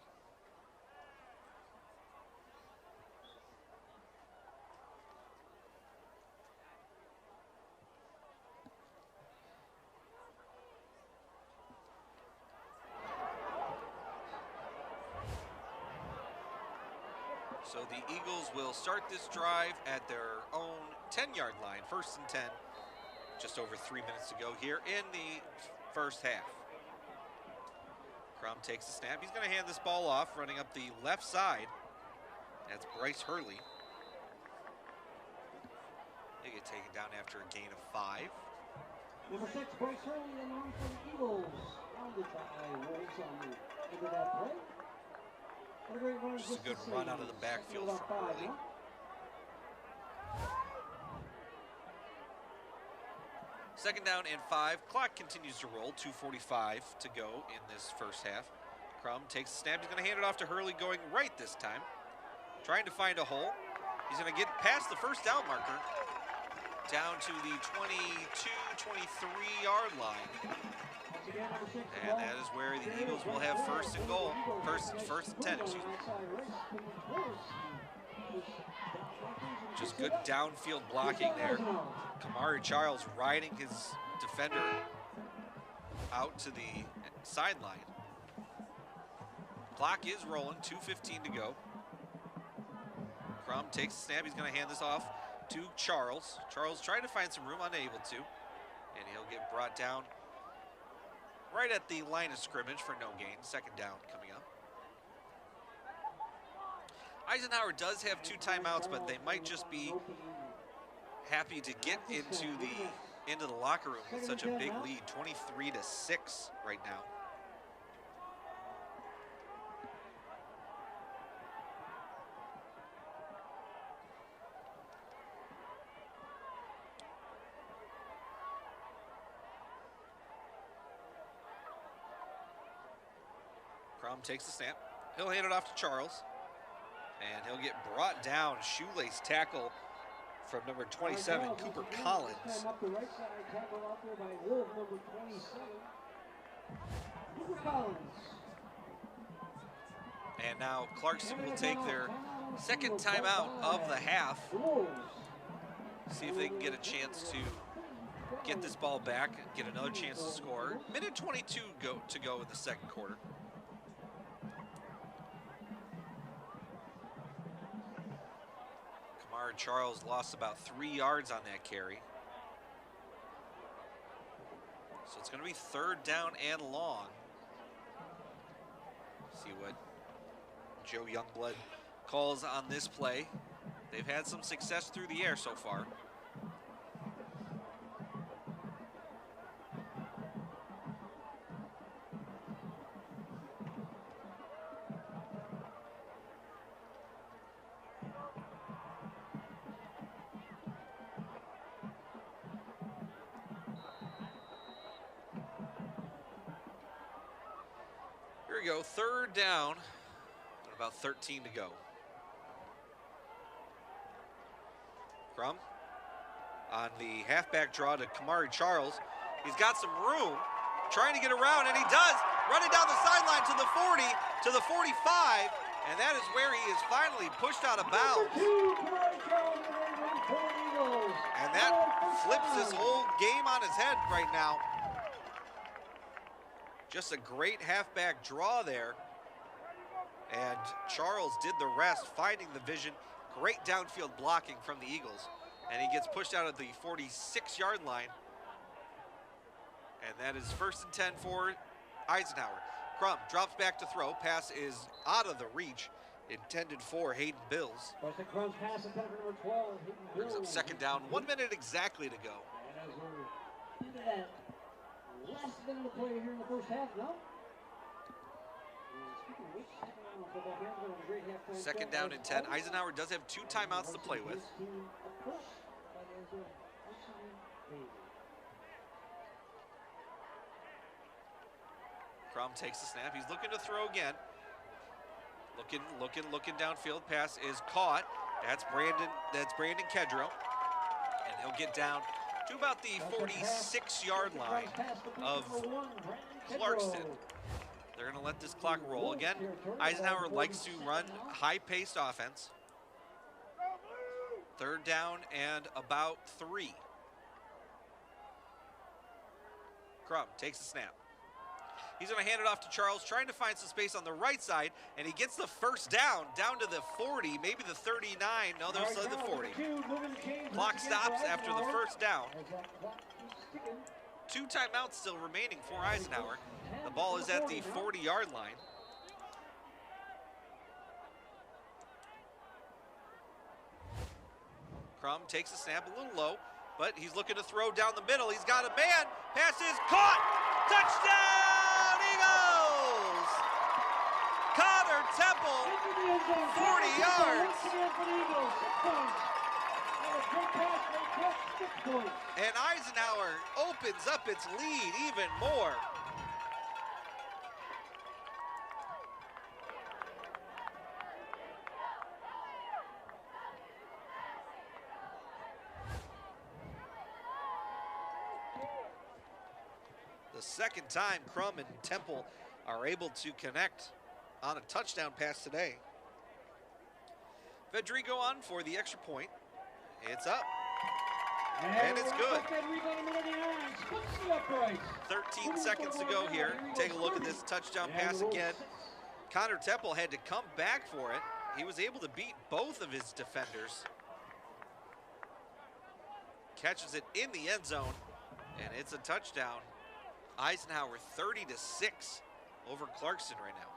So the Eagles will start this drive at their own 10-yard line, 1st and 10. Just over 3 minutes to go here in the first half. Crum takes the snap. He's going to hand this ball off, running up the left side. That's Bryce Hurley. They get taken down after a gain of 5. Number 6, Bryce Hurley, and on for the Eagles. Rounded by Wolves on the end of that play. Just a good run out of the backfield from Hurley. Second down and 5. Clock continues to roll. 2:45 to go in this first half. Crum takes the snap. He's going to hand it off to Hurley, going right this time. Trying to find a hole. He's going to get past the first down marker. Down to the 22, 23-yard line. And that is where the Eagles will have first and goal. First and 10, excuse me. Just good downfield blocking there. Kamari Charles riding his defender out to the sideline. Clock is rolling, 2:15 to go. Crum takes the snap. He's going to hand this off to Charles. Charles trying to find some room, unable to. And he'll get brought down right at the line of scrimmage for no gain. Second down coming up. Eisenhower does have 2 timeouts, but they might just be happy to get into the locker room with such a big lead, 23-6 right now. Crum takes the snap. He'll hand it off to Charles. And he'll get brought down. Shoelace tackle from number 27, Cooper Collins. Up the right side, tackle out there by Wolf, number 27. Cooper Collins. And now Clarkston will take their second timeout of the half. See if they can get a chance to get this ball back and get another chance to score. Minute 22 to go in the second quarter. Charles lost about 3 yards on that carry. So it's going to be 3rd down and long. See what Joe Youngblood calls on this play. They've had some success through the air so far. Here we go, 3rd down, and about 13 to go. Crum on the halfback draw to Kamari Charles. He's got some room, trying to get around, and he does. Running down the sideline to the 40, to the 45, and that is where he is finally pushed out of bounds. And that flips this whole game on his head right now. Just a great halfback draw there. And Charles did the rest, finding the vision. Great downfield blocking from the Eagles. And he gets pushed out of the 46-yard line. And that is 1st and 10 for Eisenhower. Crum drops back to throw. Pass is out of the reach, intended for Hayden Bills. Brings up 2nd down, 1 minute exactly to go. And as we're into that last minute of play here in the first half, no? Second down and 10. Eisenhower does have 2 timeouts to play with. Crum takes the snap. He's looking to throw again. Looking downfield. Pass is caught. That's Brandon Kedrow. And he'll get down to about the 46-yard line of Clarkston. They're going to let this clock roll. Again, Eisenhower likes to run high-paced offense. 3rd down and about 3. Crum takes the snap. He's going to hand it off to Charles, trying to find some space on the right side, and he gets the 1st down to the 40, maybe the 39. No, there's the 40. Clock stops after the 1st down. 2 timeouts still remaining for Eisenhower. The ball is at the 40-yard line. Crum takes the snap a little low, but he's looking to throw down the middle. He's got a man. Pass is caught. Touchdown, Eagles! Connor Temple, 40 yards. And Eisenhower opens up its lead even more. The 2nd time Crum and Temple are able to connect on a touchdown pass today. Federico on for the extra point. It's up. And it's good. 13 seconds to go here. Take a look at this touchdown pass again. Connor Temple had to come back for it. He was able to beat both of his defenders. Catches it in the end zone, and it's a touchdown. Eisenhower 30-6 over Clarkston right now.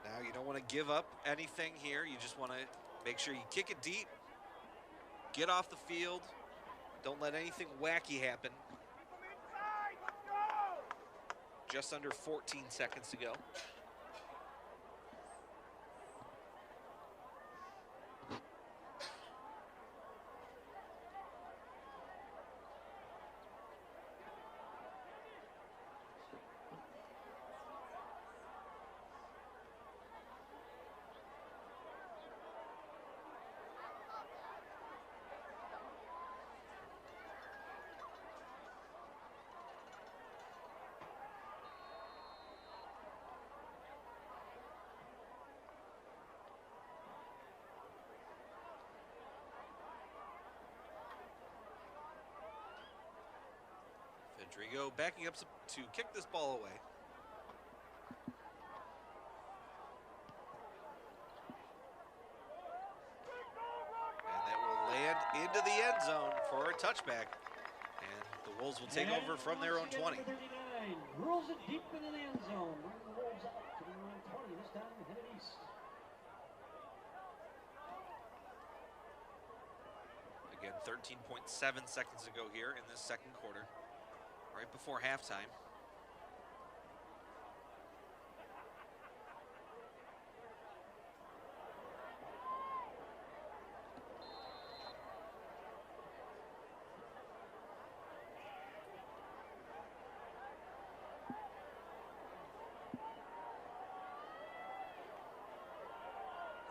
Now you don't want to give up anything here. You just want to make sure you kick it deep, get off the field, don't let anything wacky happen. Just under 14 seconds to go. Rodrigo backing up to kick this ball away. And that will land into the end zone for a touchback. And the Wolves will take over from their own 20. Rolls it deep into the end zone. Bring the Wolves out to the line 20. This time headed east. Again, 13.7 seconds to go here in this 2nd quarter. Right before halftime.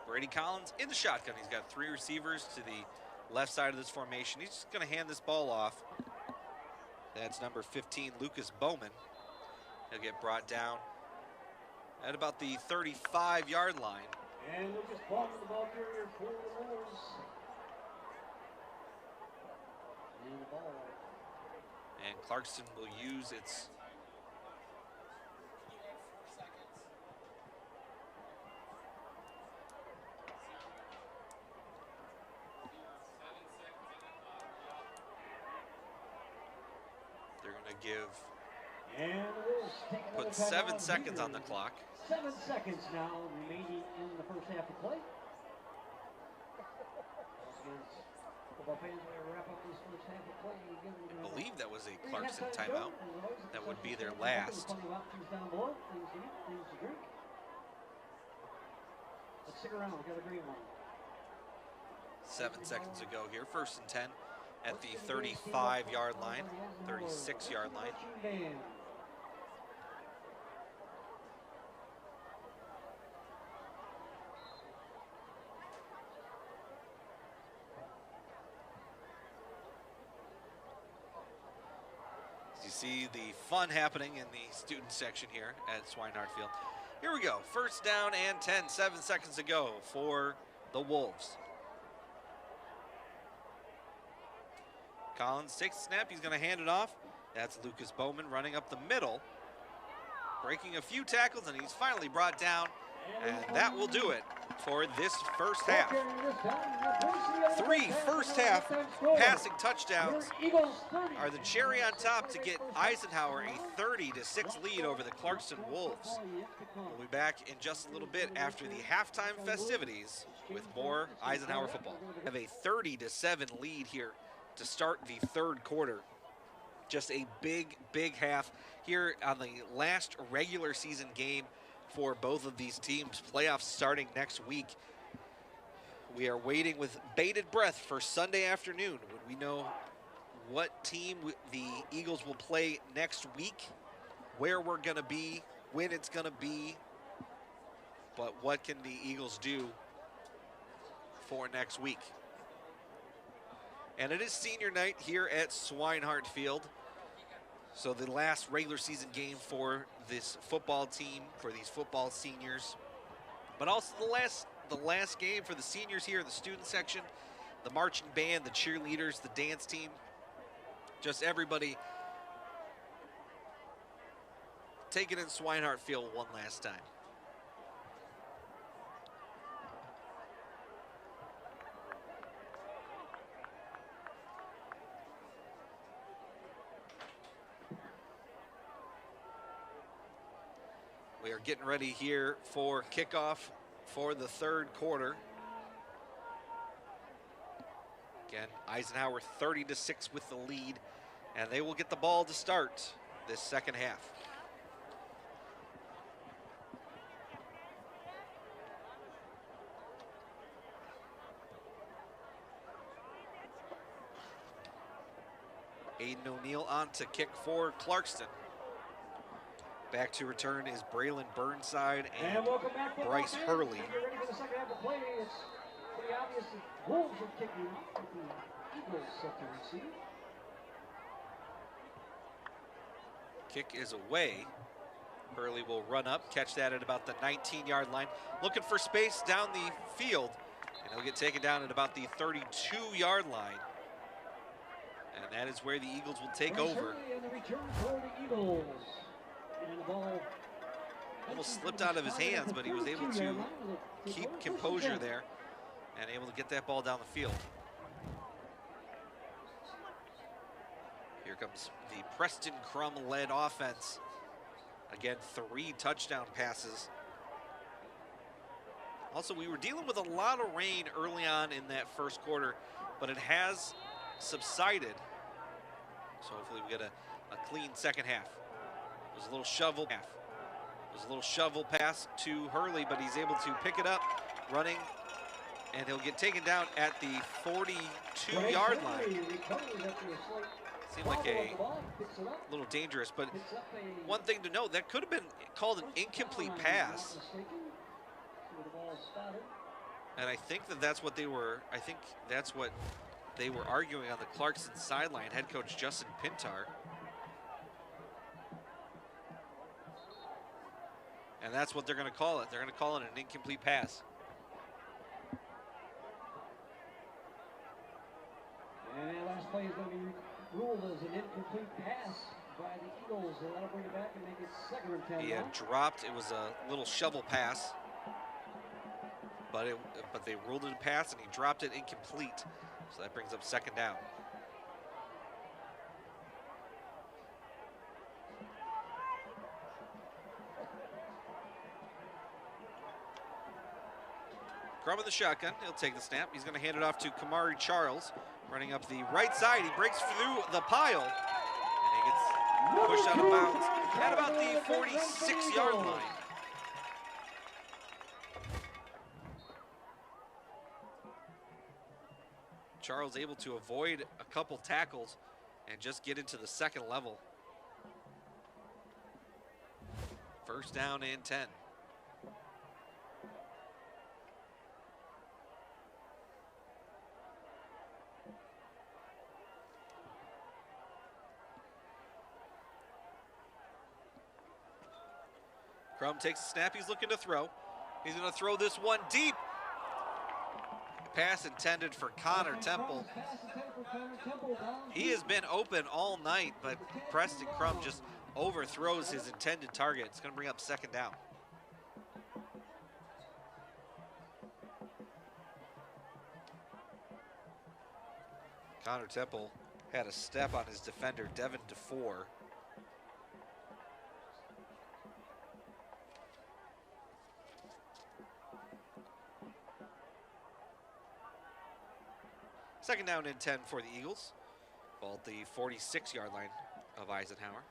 Brady Collins in the shotgun. He's got 3 receivers to the left side of this formation. He's just going to hand this ball off. That's number 15, Lucas Bowman. He'll get brought down at about the 35-yard line. And Lucas Bowman, the ball carrier for the Wolves. And the ball. And Clarkston will use its put 7 seconds on the clock. 7 seconds now remaining in the first half of play. I believe that was a Clarkston timeout. That would be their last. Let's stick around. We got a green one. 7 seconds to go here. 1st and 10 at the 35-yard line, 36-yard line. see the fun happening in the student section here at Swinehart Field. Here we go. First down and 10, 7 seconds to go for the Wolves. Collins takes the snap. He's going to hand it off. That's Lucas Bowman running up the middle, breaking a few tackles, and he's finally brought down. And that will do it for this first half. 3 first-half passing touchdowns are the cherry on top to get Eisenhower a 30-6 lead over the Clarkston Wolves. We'll be back in just a little bit after the halftime festivities with more Eisenhower football. Have a 30-7 lead here to start the third quarter. Just a big, big half here on the last regular season game for both of these teams. Playoffs starting next week. We are waiting with bated breath for Sunday afternoon when we know what team the Eagles will play next week, where we're going to be, when it's going to be, but what can the Eagles do for next week? And it is senior night here at Swinehart Field. So the last regular season game for this football team, for these football seniors, but also the last game for the seniors here in the student section, the marching band, the cheerleaders, the dance team, just everybody taking in Swinehart Field one last time. We are getting ready here for kickoff for the third quarter. Again, Eisenhower 30-6 with the lead, and they will get the ball to start this second half. Aiden O'Neill on to kick for Clarkston. Back to return is Braylon Burnside and Bryce Hurley. Kick is away. Hurley will run up, catch that at about the 19-yard line. Looking for space down the field, and he'll get taken down at about the 32-yard line. And that is where the Eagles will take over. And the ball almost slipped out of his hands, but he was able to keep composure there and able to get that ball down the field. Here comes the Preston Crum-led offense. Again, 3 touchdown passes. Also, we were dealing with a lot of rain early on in that first quarter, but it has subsided. So hopefully we get a clean second half. There's a little shovel half. There's a little shovel pass to Hurley, but he's able to pick it up, running, and he'll get taken down at the 42-yard line. Seemed like a little dangerous, but one thing to note, that could have been called an incomplete pass. And I think that's what they were, arguing on the Clarkston sideline, head coach Justin Pintar. And that's what they're going to call it. They're going to call it an incomplete pass. And that last play is going to be ruled as an incomplete pass by the Eagles. So that'll bring it back and make it 2nd and 10. He had dropped. It was a little shovel pass, but they ruled it a pass, and he dropped it incomplete. So that brings up 2nd down. Crum in the shotgun. He'll take the snap. He's going to hand it off to Kamari Charles, running up the right side. He breaks through the pile, and he gets pushed out of bounds at about the 46-yard line. Charles able to avoid a couple tackles and just get into the 2nd level. 1st down and 10. Crum takes a snap. He's looking to throw. He's going to throw this one deep. Pass intended for Connor Temple. He has been open all night, but Preston Crum just overthrows his intended target. It's going to bring up second down. Connor Temple had a step on his defender, Devin DeFore. Second down and 10 for the Eagles. Ball at the 46-yard line of Eisenhower.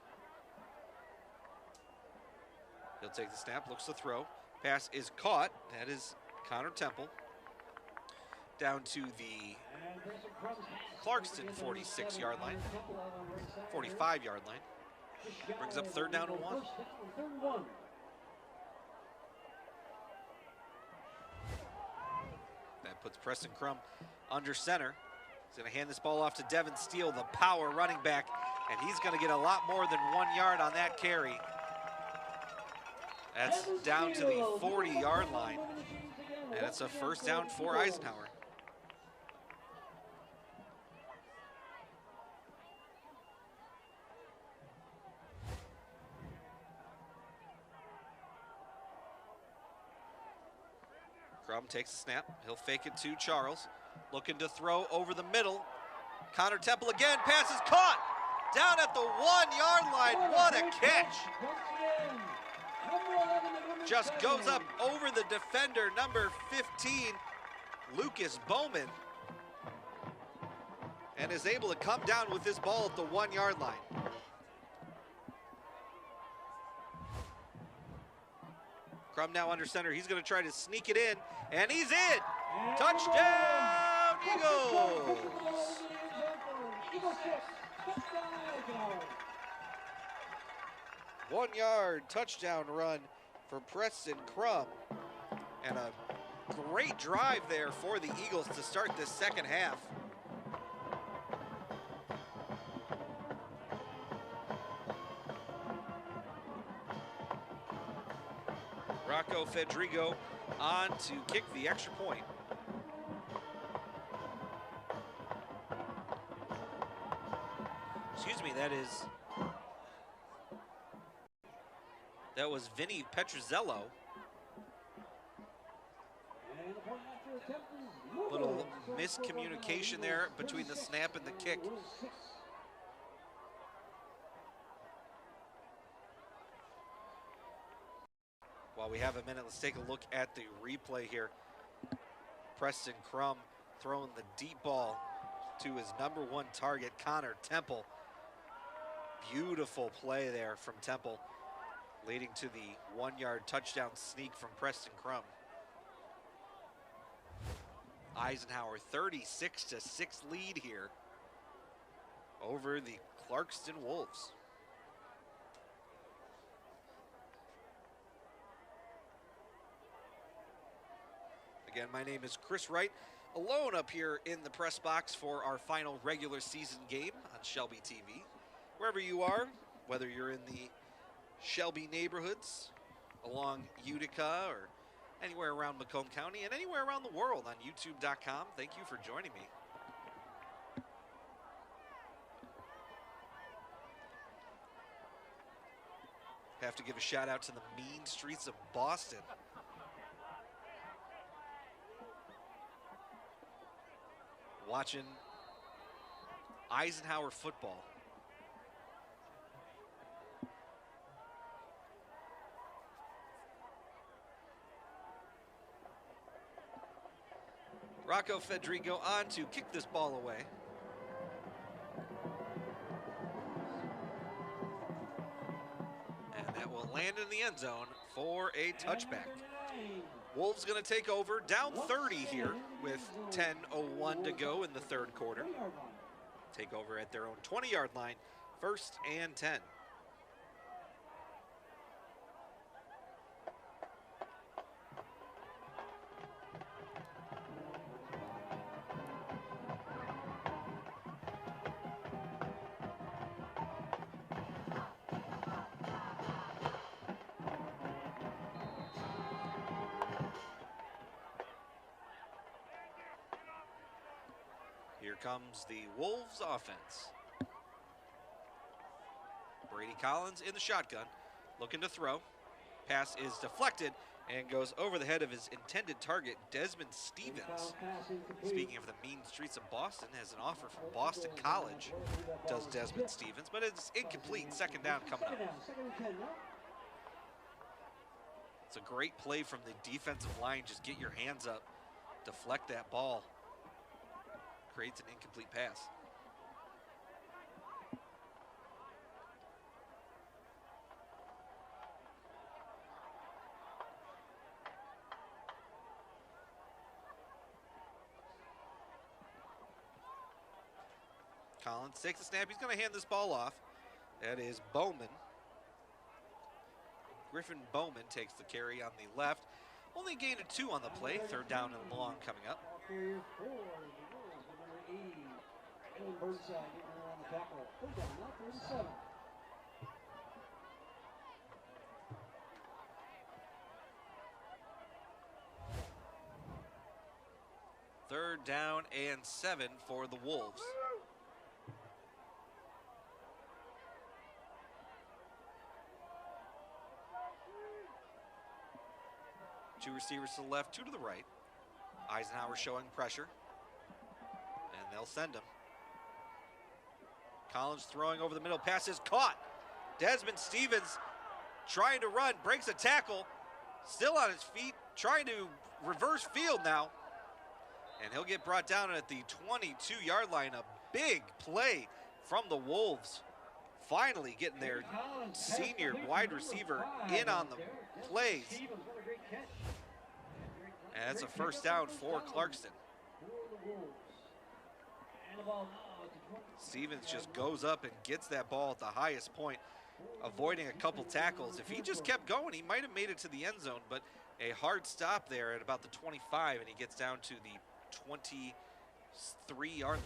He'll take the snap, looks to throw. Pass is caught. That is Connor Temple. Down to the Clarkston 46-yard line, 45-yard line. Brings up third down and 1. That puts Preston Crum under center. He's going to hand this ball off to Devin Steele, the power running back, and he's going to get a lot more than 1 yard on that carry. That's down to the 40-yard line, and it's a first down for Eisenhower. Crum takes a snap. He'll fake it to Charles. Looking to throw over the middle. Connor Temple again. Pass is caught. Down at the 1-yard line. What a catch. Just goes up over the defender, number 15, Lucas Bowman. And is able to come down with this ball at the 1-yard line. Crum now under center. He's going to try to sneak it in, and he's in. Touchdown, Eagles. 1-yard touchdown run for Preston Crum. And a great drive there for the Eagles to start this second half. Rocco Fedrigo on to kick the extra point. Excuse me, that was Vinny Petruzzello. Little miscommunication there between the snap and the kick. While we have a minute, let's take a look at the replay here. Preston Crum throwing the deep ball to his number 1 target, Connor Temple. Beautiful play there from Temple, leading to the 1-yard touchdown sneak from Preston Crum. Eisenhower 36-6 lead here over the Clarkston Wolves. Again, my name is Chris Wright, alone up here in the press box for our final regular season game on Shelby TV. Wherever you are, whether you're in the Shelby neighborhoods, along Utica, or anywhere around Macomb County, and anywhere around the world on YouTube.com, thank you for joining me. Have to give a shout out to the mean streets of Boston. Watching Eisenhower football. Rocco Fedrigo on to kick this ball away. And that will land in the end zone for a touchback. Wolves going to take over, down 30 here with 10:01 to go in the third quarter. Take over at their own 20-yard line, 1st and 10. Here comes the Wolves offense. Brady Collins in the shotgun, looking to throw. Pass is deflected and goes over the head of his intended target, Desmond Stevens. Speaking of the mean streets of Boston, has an offer from Boston College, does Desmond Stevens, but it's incomplete. Second down coming up. It's a great play from the defensive line. Just get your hands up, deflect that ball. Creates an incomplete pass. Collins takes the snap. He's going to hand this ball off. That is Bowman. Griffin Bowman takes the carry on the left. Only gained a 2 on the play. Third down and long coming up. Third down and 7 for the Wolves. Two receivers to the left, 2 to the right. Eisenhower showing pressure, and they'll send him. Collins throwing over the middle, pass is caught. Desmond Stevens trying to run, breaks a tackle, still on his feet, trying to reverse field now. And he'll get brought down at the 22-yard line. A big play from the Wolves. Finally getting their senior wide receiver in on the plays. And that's a first down for Clarkston. Stevens just goes up and gets that ball at the highest point, avoiding a couple tackles. If he just kept going, he might have made it to the end zone, but a hard stop there at about the 25, and he gets down to the 23-yard line.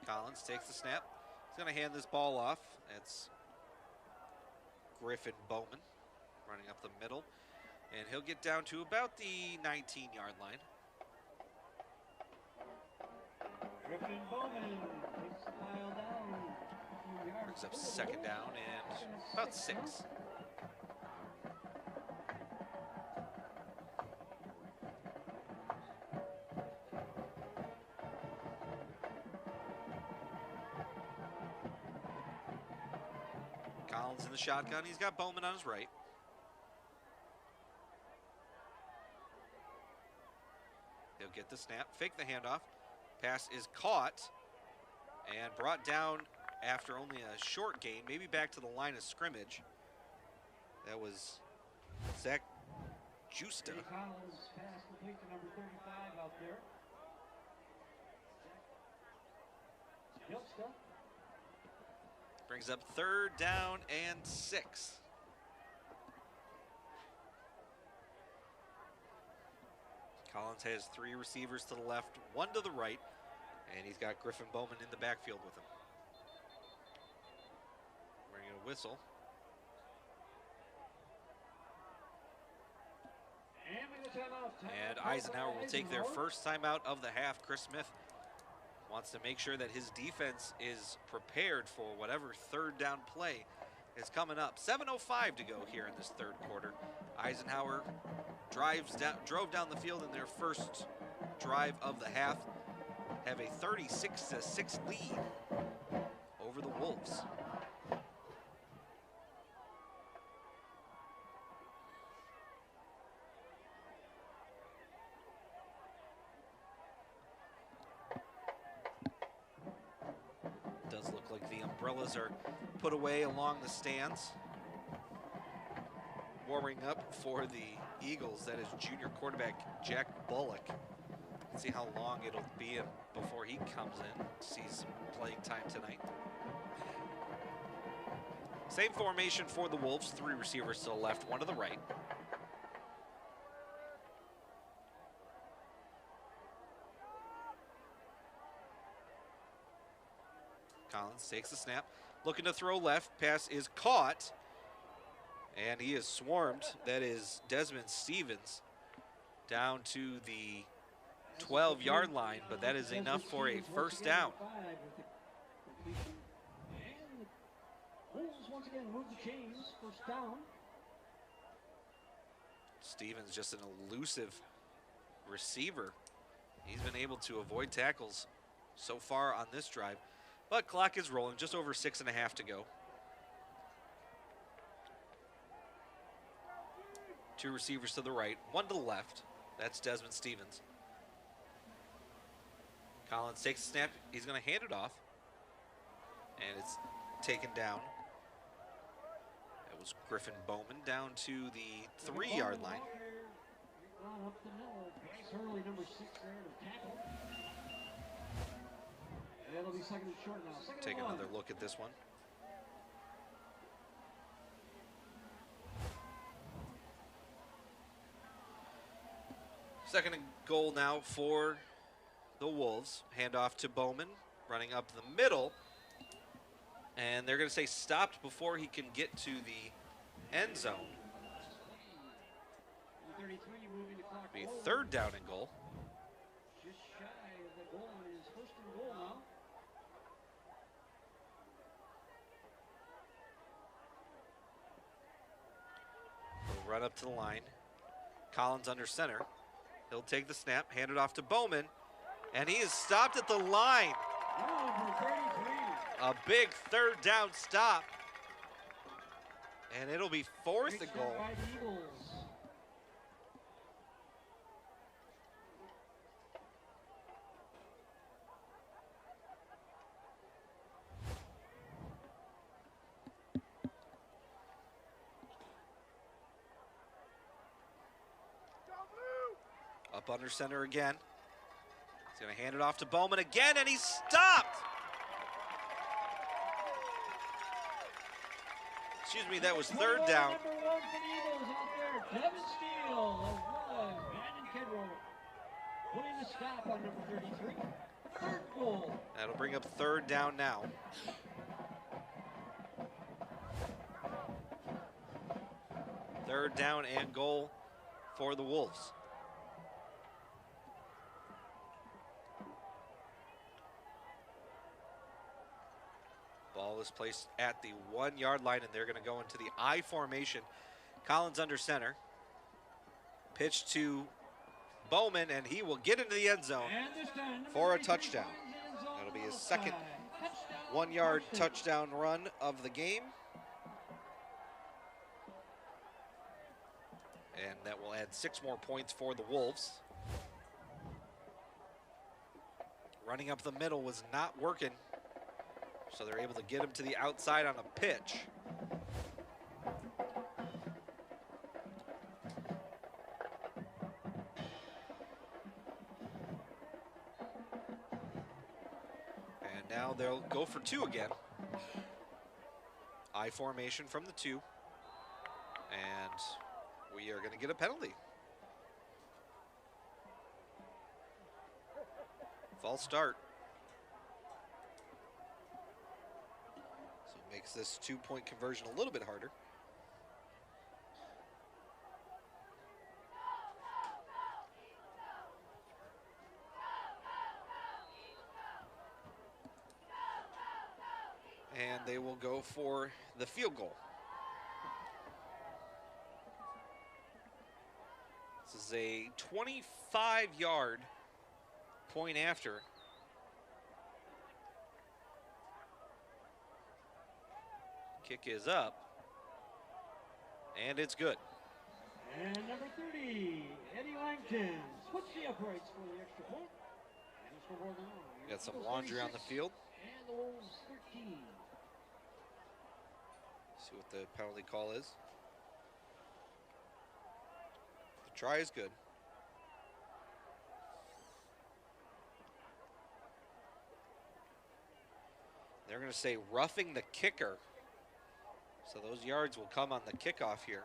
Collins takes the snap. He's going to hand this ball off. It's Griffin Bowman running up the middle. And he'll get down to about the 19-yard line. Griffin Bowman takes the pile down. Brings up second down and about 6. Collins in the shotgun. He's got Bowman on his right. He'll get the snap, fake the handoff. Pass is caught and brought down after only a short gain, maybe back to the line of scrimmage. That was Zach Justa. Collins pass complete to number 35 out there. Justa. Brings up third down and 6. Collins has 3 receivers to the left, 1 to the right, and he's got Griffin Bowman in the backfield with him. We're going to whistle. And Eisenhower will take their first timeout of the half. Chris Smith wants to make sure that his defense is prepared for whatever third down play is coming up. 7:05 to go here in this third quarter. Eisenhower drove down the field in their first drive of the half, have a 36-6 lead over the Wolves. Does look like the umbrellas are put away along the stands. Warming up for the Eagles, that is junior quarterback Jack Bullock. Let's see how long it'll be before he comes in, sees some playing time tonight. Same formation for the Wolves, 3 receivers to the left, 1 to the right. Collins takes the snap, looking to throw left. Pass is caught, and he is swarmed. That is Desmond Stevens down to the 12-yard line, but that is enough for a first down. Once again move the chains, first down. Stevens just an elusive receiver. He's been able to avoid tackles so far on this drive, but clock is rolling, just over 6.5 to go. Two receivers to the right, one to the left. That's Desmond Stevens. Collins takes the snap. He's going to hand it off, and it's taken down. That was Griffin Bowman down to the 3-yard line. Up the middle. Hurley, number 6 there to tackle. And that'll be second and short now. Take another look at this one. Second and goal now for the Wolves. Handoff to Bowman, running up the middle. And they're going to say stopped before he can get to the end zone. Be third down and goal. Just shy of the goal line. Is first and goal now. He'll run up to the line. Collins under center. He'll take the snap, hand it off to Bowman, and he is stopped at the line. A big third down stop. And it'll be fourth and goal. Up under center again. He's going to hand it off to Bowman again, and he's stopped. Excuse me, that was third down. Number 1 for the Eagles out there. Devin Steele of Brandon Kidrow putting the stop on number 33. Third goal. That'll bring up third down now. Third down and goal for the Wolves. Ball is placed at the 1-yard line, and they're going to go into the I formation. Collins under center. Pitch to Bowman, and he will get into the end zone for a touchdown. That'll be his second 1-yard touchdown run of the game. And that will add 6 more points for the Wolves. Running up the middle was not working, so they're able to get him to the outside on a pitch. And now they'll go for 2 again. I formation from the 2. And we are going to get a penalty. False start. So it makes this 2-point conversion a little bit harder. And they will go for the field goal. This is a 25-yard point after. Kick is up, and it's good. And number 30, Eddie Langton, switch the uprights for the extra point. And it's for Morgan. Got some laundry on the field. And the Wolves 13. See what the penalty call is. The try is good. They're going to say roughing the kicker. So those yards will come on the kickoff here.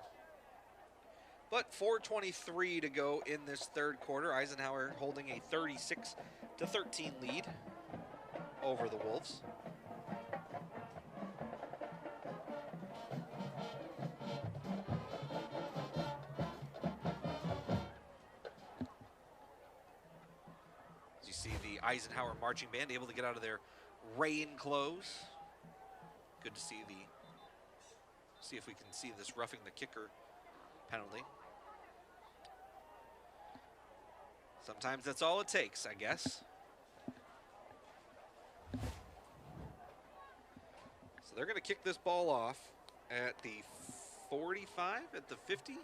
But 4:23 to go in this third quarter. Eisenhower holding a 36-13 lead over the Wolves. see the Eisenhower marching band able to get out of their rain clothes. Good to see if we can see this roughing the kicker penalty. Sometimes that's all it takes, I guess. So they're going to kick this ball off at the 45, at the 50?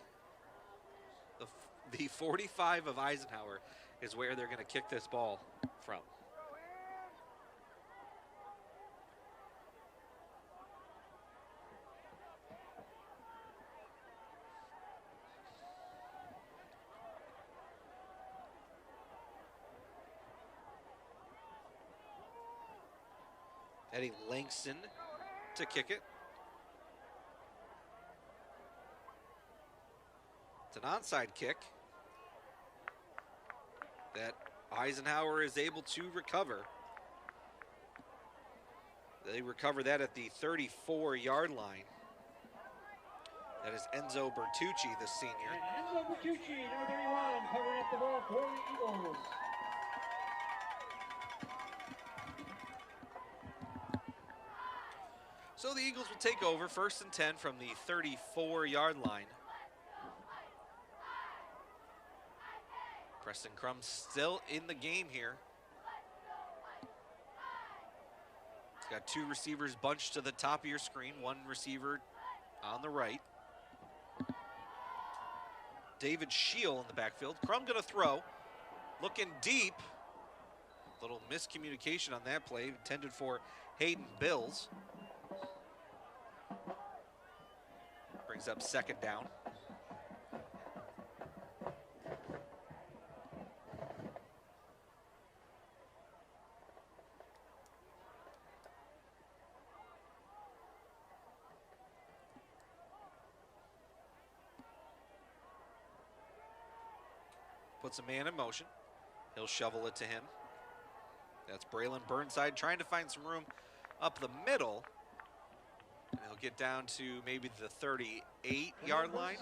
The 45 of Eisenhower is where they're going to kick this ball from. Eddie Langston to kick it. It's an onside kick that Eisenhower is able to recover. They recover that at the 34-yard line. That is Enzo Bertucci, the senior. And Enzo Bertucci, number 31, covering up the ball for the Eagles. So the Eagles will take over 1st and 10 from the 34-yard line. Preston Crum still in the game here. He's got 2 receivers bunched to the top of your screen, 1 receiver on the right. David Scheel in the backfield. Crum gonna throw, looking deep. Little miscommunication on that play, intended for Hayden Bills. Brings up 2nd down. Puts a man in motion. He'll shovel it to him. That's Braylon Burnside trying to find some room up the middle. And he'll get down to maybe the 38-yard line.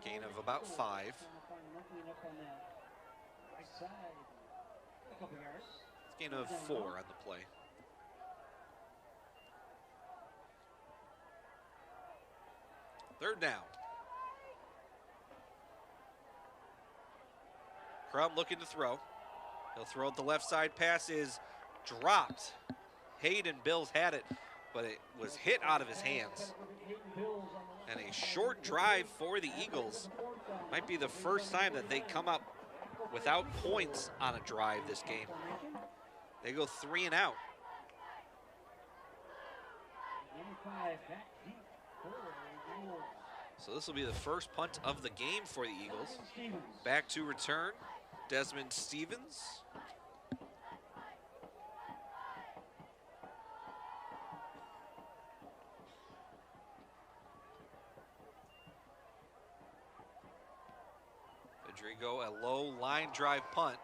Gain of about 5. It's gain of 4 on the play. Third down. Crum looking to throw. He'll throw it the left side. Pass is dropped. Hayden Bills had it, but it was hit out of his hands. And a short drive for the Eagles. Might be the first time that they come up without points on a drive this game. They go 3 and out. So this will be the first punt of the game for the Eagles. Back to return, Desmond Stevens. Rodrigo, a low line drive punt.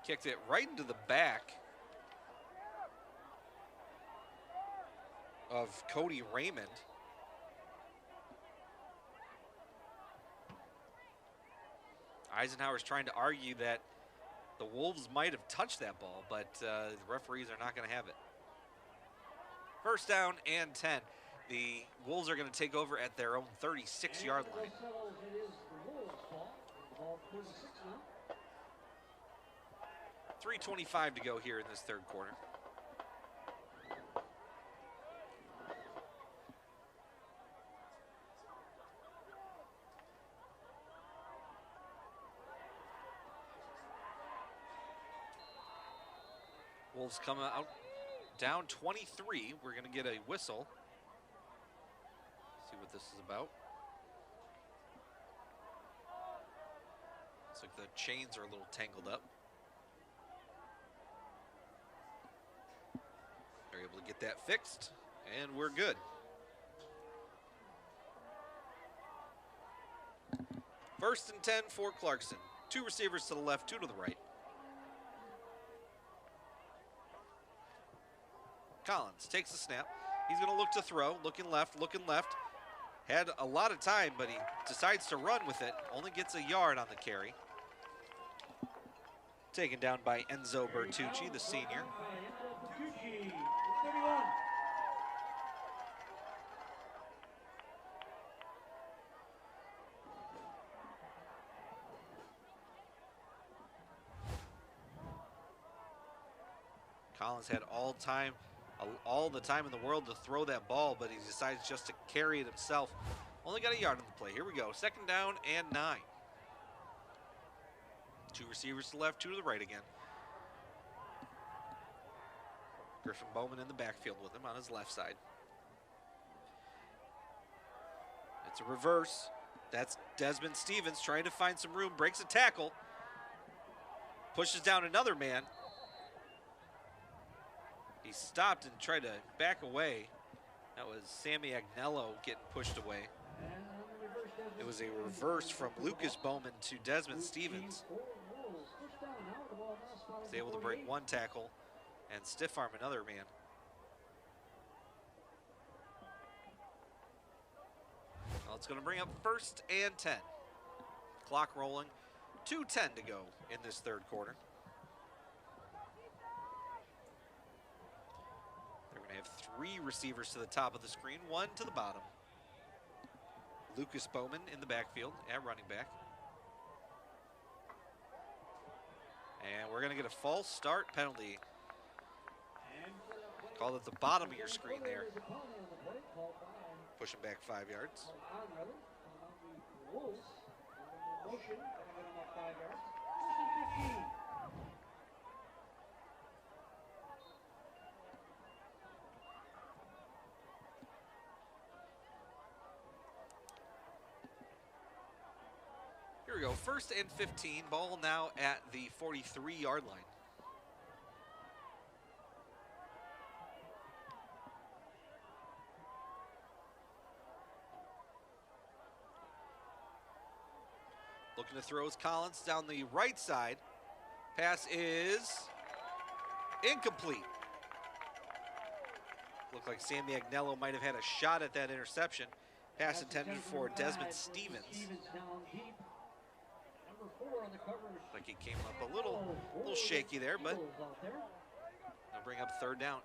Kicked it right into the back of Cody Raymond. Eisenhower's trying to argue that the Wolves might have touched that ball, but the referees are not going to have it. 1st down and 10. The Wolves are going to take over at their own 36-yard line. 3:25 to go here in this 3rd quarter. Wolves come out down 23. We're going to get a whistle. See what this is about. Looks like the chains are a little tangled up. They're able to get that fixed, and we're good. First and 10 for Clarkston. 2 receivers to the left, 2 to the right. Collins takes the snap. He's going to look to throw, looking left. Had a lot of time, but he decides to run with it. Only gets a yard on the carry. Taken down by Enzo Bertucci, the senior. Collins had all the time in the world to throw that ball, but he decides just to carry it himself. Only got a yard on the play. Here we go. 2nd down and 9. 2 receivers to the left, 2 to the right again. Griffin Bowman in the backfield with him on his left side. It's a reverse. That's Desmond Stevens trying to find some room, breaks a tackle, pushes down another man. He stopped and tried to back away. That was Sammy Agnello getting pushed away. It was a reverse from Lucas Bowman to Desmond Stevens. He's able to break 1 tackle and stiff arm another man. Well, it's going to bring up 1st and 10. Clock rolling, 2:10 to go in this 3rd quarter. They're going to have 3 receivers to the top of the screen, 1 to the bottom. Lucas Bowman in the backfield at running back. And we're going to get a false start penalty. Called at the bottom of your screen there. Pushing back 5 yards. Here we go, 1st and 15. Ball now at the 43-yard line. Looking to throw is Collins down the right side. Pass is incomplete. Looked like Sammy Agnello might have had a shot at that interception. Pass intended for Desmond Stevens. Like he came up a little shaky there, but they'll bring up 2nd down.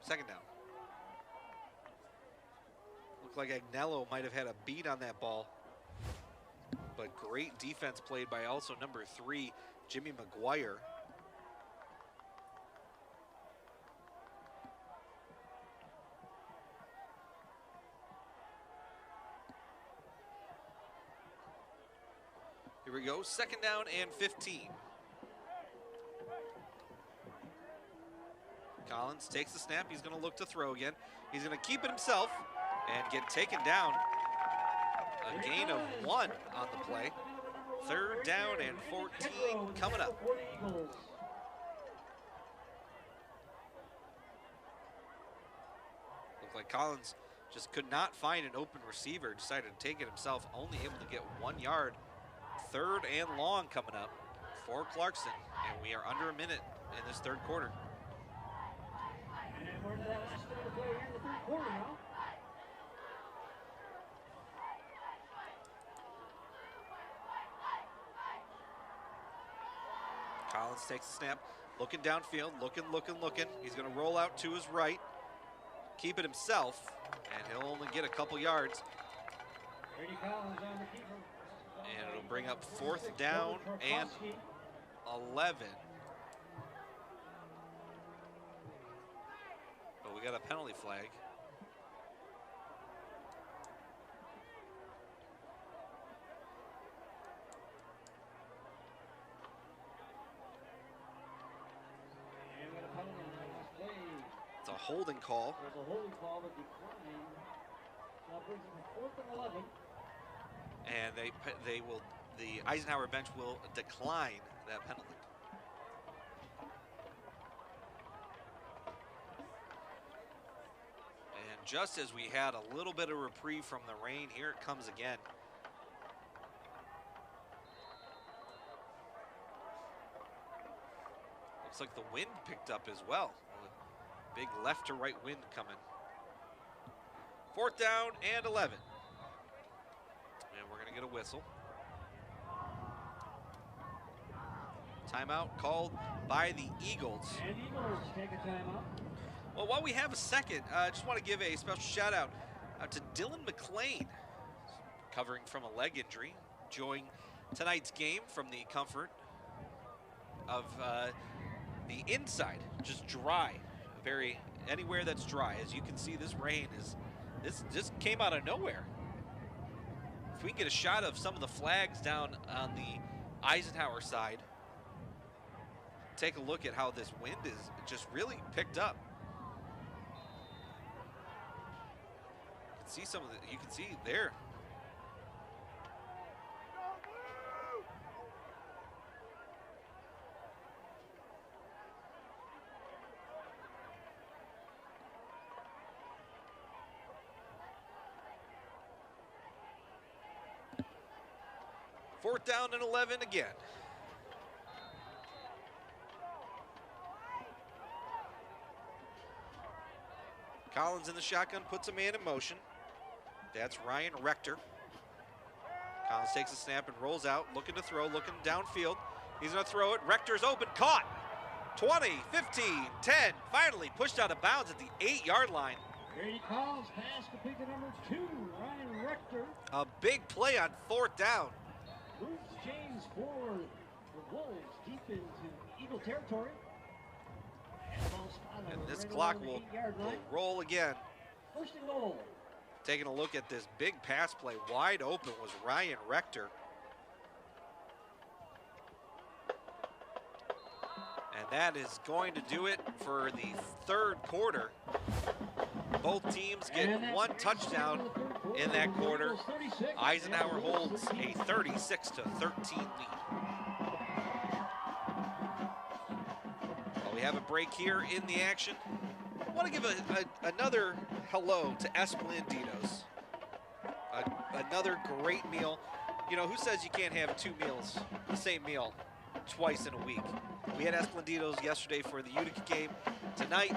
Looked like Agnello might have had a beat on that ball. But great defense played by also number 3, Jimmy McGuire. Here we go, 2nd down and 15. Collins takes the snap. He's going to look to throw again. He's going to keep it himself and get taken down. A gain of 1 on the play. 3rd down and 14 coming up. Looked like Collins just could not find an open receiver. Decided to take it himself. Only able to get 1 yard. 3rd and long coming up for Clarkston. And we are under a minute in this 3rd quarter. And we're to that last minute of play here in the 3rd quarter now. Collins takes the snap, looking downfield, looking. He's going to roll out to his right, keep it himself, and he'll only get a couple yards. And it'll bring up 4th down and 11. But we got a penalty flag. It's a holding call. There's a holding call that declined. That brings it to 4th and 11. And the Eisenhower bench will decline that penalty. And just as we had a little bit of reprieve from the rain, here it comes again. Looks like the wind picked up as well. Big left to right wind coming. 4th down and 11. And we're going to get a whistle. Timeout called by the Eagles. And Eagles take a timeout. Well, while we have a second, I just want to give a special shout out to Dylan McLean, covering from a leg injury, enjoying tonight's game from the comfort of the inside, just dry, anywhere that's dry. As you can see, this rain this just came out of nowhere. If we can get a shot of some of the flags down on the Eisenhower side, take a look at how this wind is just really picked up. See some of you can see there. Fourth down and 11 again. Collins in the shotgun, puts a man in motion. That's Ryan Rector. Collins takes a snap and rolls out, looking to throw, looking downfield. He's going to throw it. Rector's open, caught. 20, 15, 10, finally pushed out of bounds at the 8-yard line. Grady Collins pass complete to number 2, Ryan Rector. A big play on fourth down. Moves James for the Wolves deep into Eagle territory. And this clock will roll again. First and goal. Taking a look at this big pass play, wide open was Ryan Rector. And that is going to do it for the third quarter. Both teams get one touchdown in that quarter. Eisenhower holds a 36-13 lead. Well, we have a break here in the action. I want to give another hello to Esplenditos. Another great meal. You know, who says you can't have two meals, the same meal, twice in a week? We had Esplenditos yesterday for the Utica game. Tonight,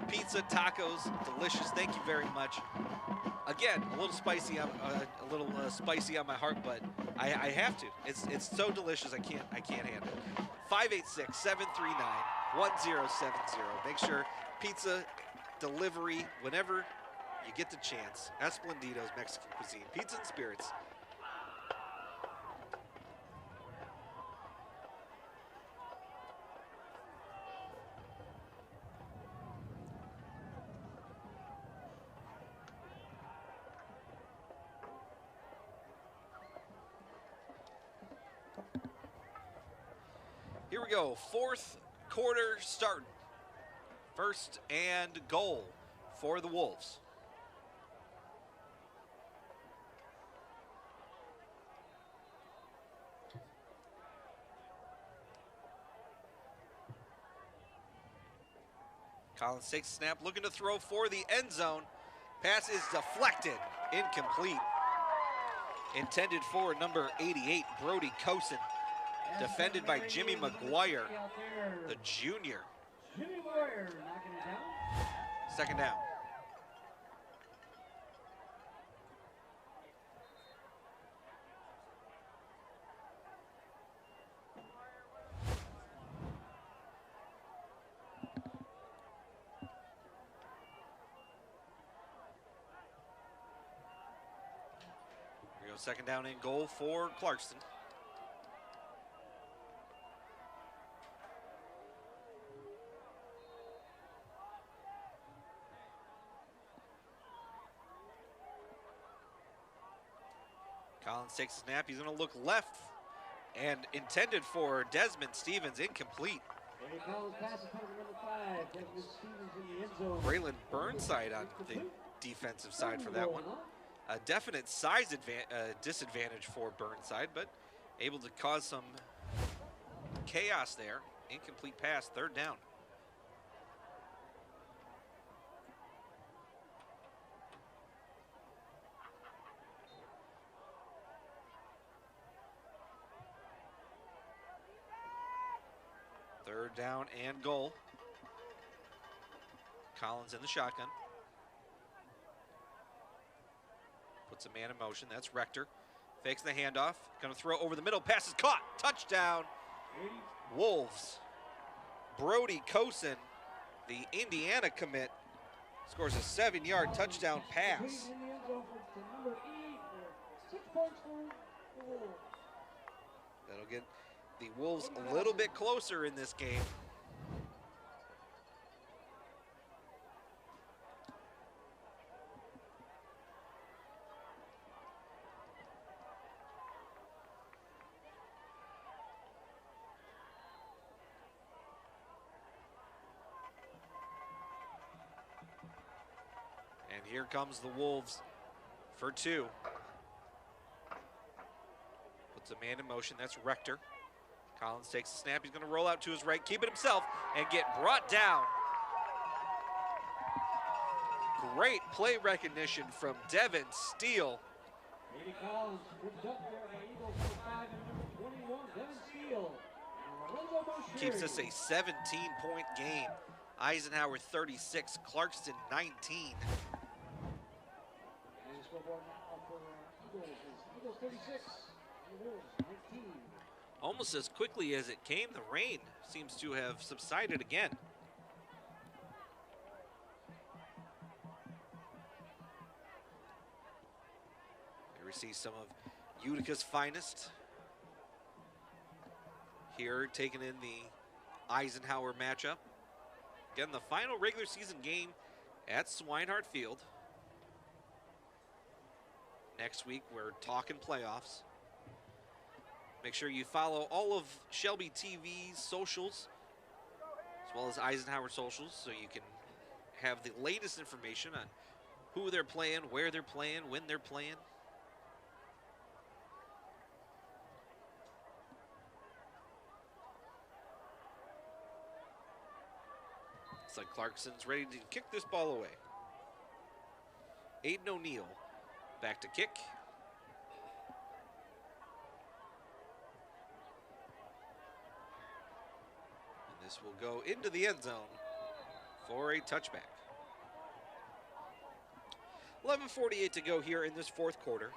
pizza, tacos, delicious. Thank you very much. Again, a little spicy on spicy on my heart, but I have to. It's so delicious. I can't handle it. 586-739-1070. Make sure pizza delivery whenever you get the chance. Esplenditos Mexican cuisine, pizza and spirits. Here we go, fourth quarter start. First and goal for the Wolves. Collins takes a snap, looking to throw for the end zone. Pass is deflected, incomplete. Intended for number 88, Brody Cosin. Defended by Jimmy McGuire, the junior. Jimmy McGuire knocking it down. Second down. Here we go, second down and goal for Clarkston. Collins takes a snap. He's going to look left and intended for Desmond Stevens, incomplete. Collins passes to number 5, Desmond Stevens in the end zone. Braylon Burnside on the defensive side for that one. A definite size disadvantage for Burnside, but able to cause some chaos there. Incomplete pass, third down. Third down and goal. Collins in the shotgun. Puts a man in motion. That's Rector. Fakes the handoff. Going to throw over the middle. Pass is caught. Touchdown. Wolves. Brody Cosen, the Indiana commit, scores a 7-yard touchdown pass. That'll get the Wolves a little bit closer in this game. And here comes the Wolves for 2. Puts a man in motion, that's Rector. Collins takes the snap, he's gonna roll out to his right, keep it himself, and get brought down. Great play recognition from Devin Steele. Collins picked up there by Eagles 5 and number 21, Devin Steele. Keeps this a 17-point game. Eisenhower 36, Clarkston 19. Eagles 36, Wolves 19. Almost as quickly as it came, the rain seems to have subsided again. Here we see some of Utica's finest. Here taking in the Eisenhower matchup. Again, the final regular season game at Swinehart Field. Next week, we're talking playoffs. Make sure you follow all of Shelby TV's socials, as well as Eisenhower socials, so you can have the latest information on who they're playing, where they're playing, when they're playing. Looks like Clarkson's ready to kick this ball away. Aiden O'Neill back to kick. And this will go into the end zone for a touchback. 11:48 to go here in this fourth quarter.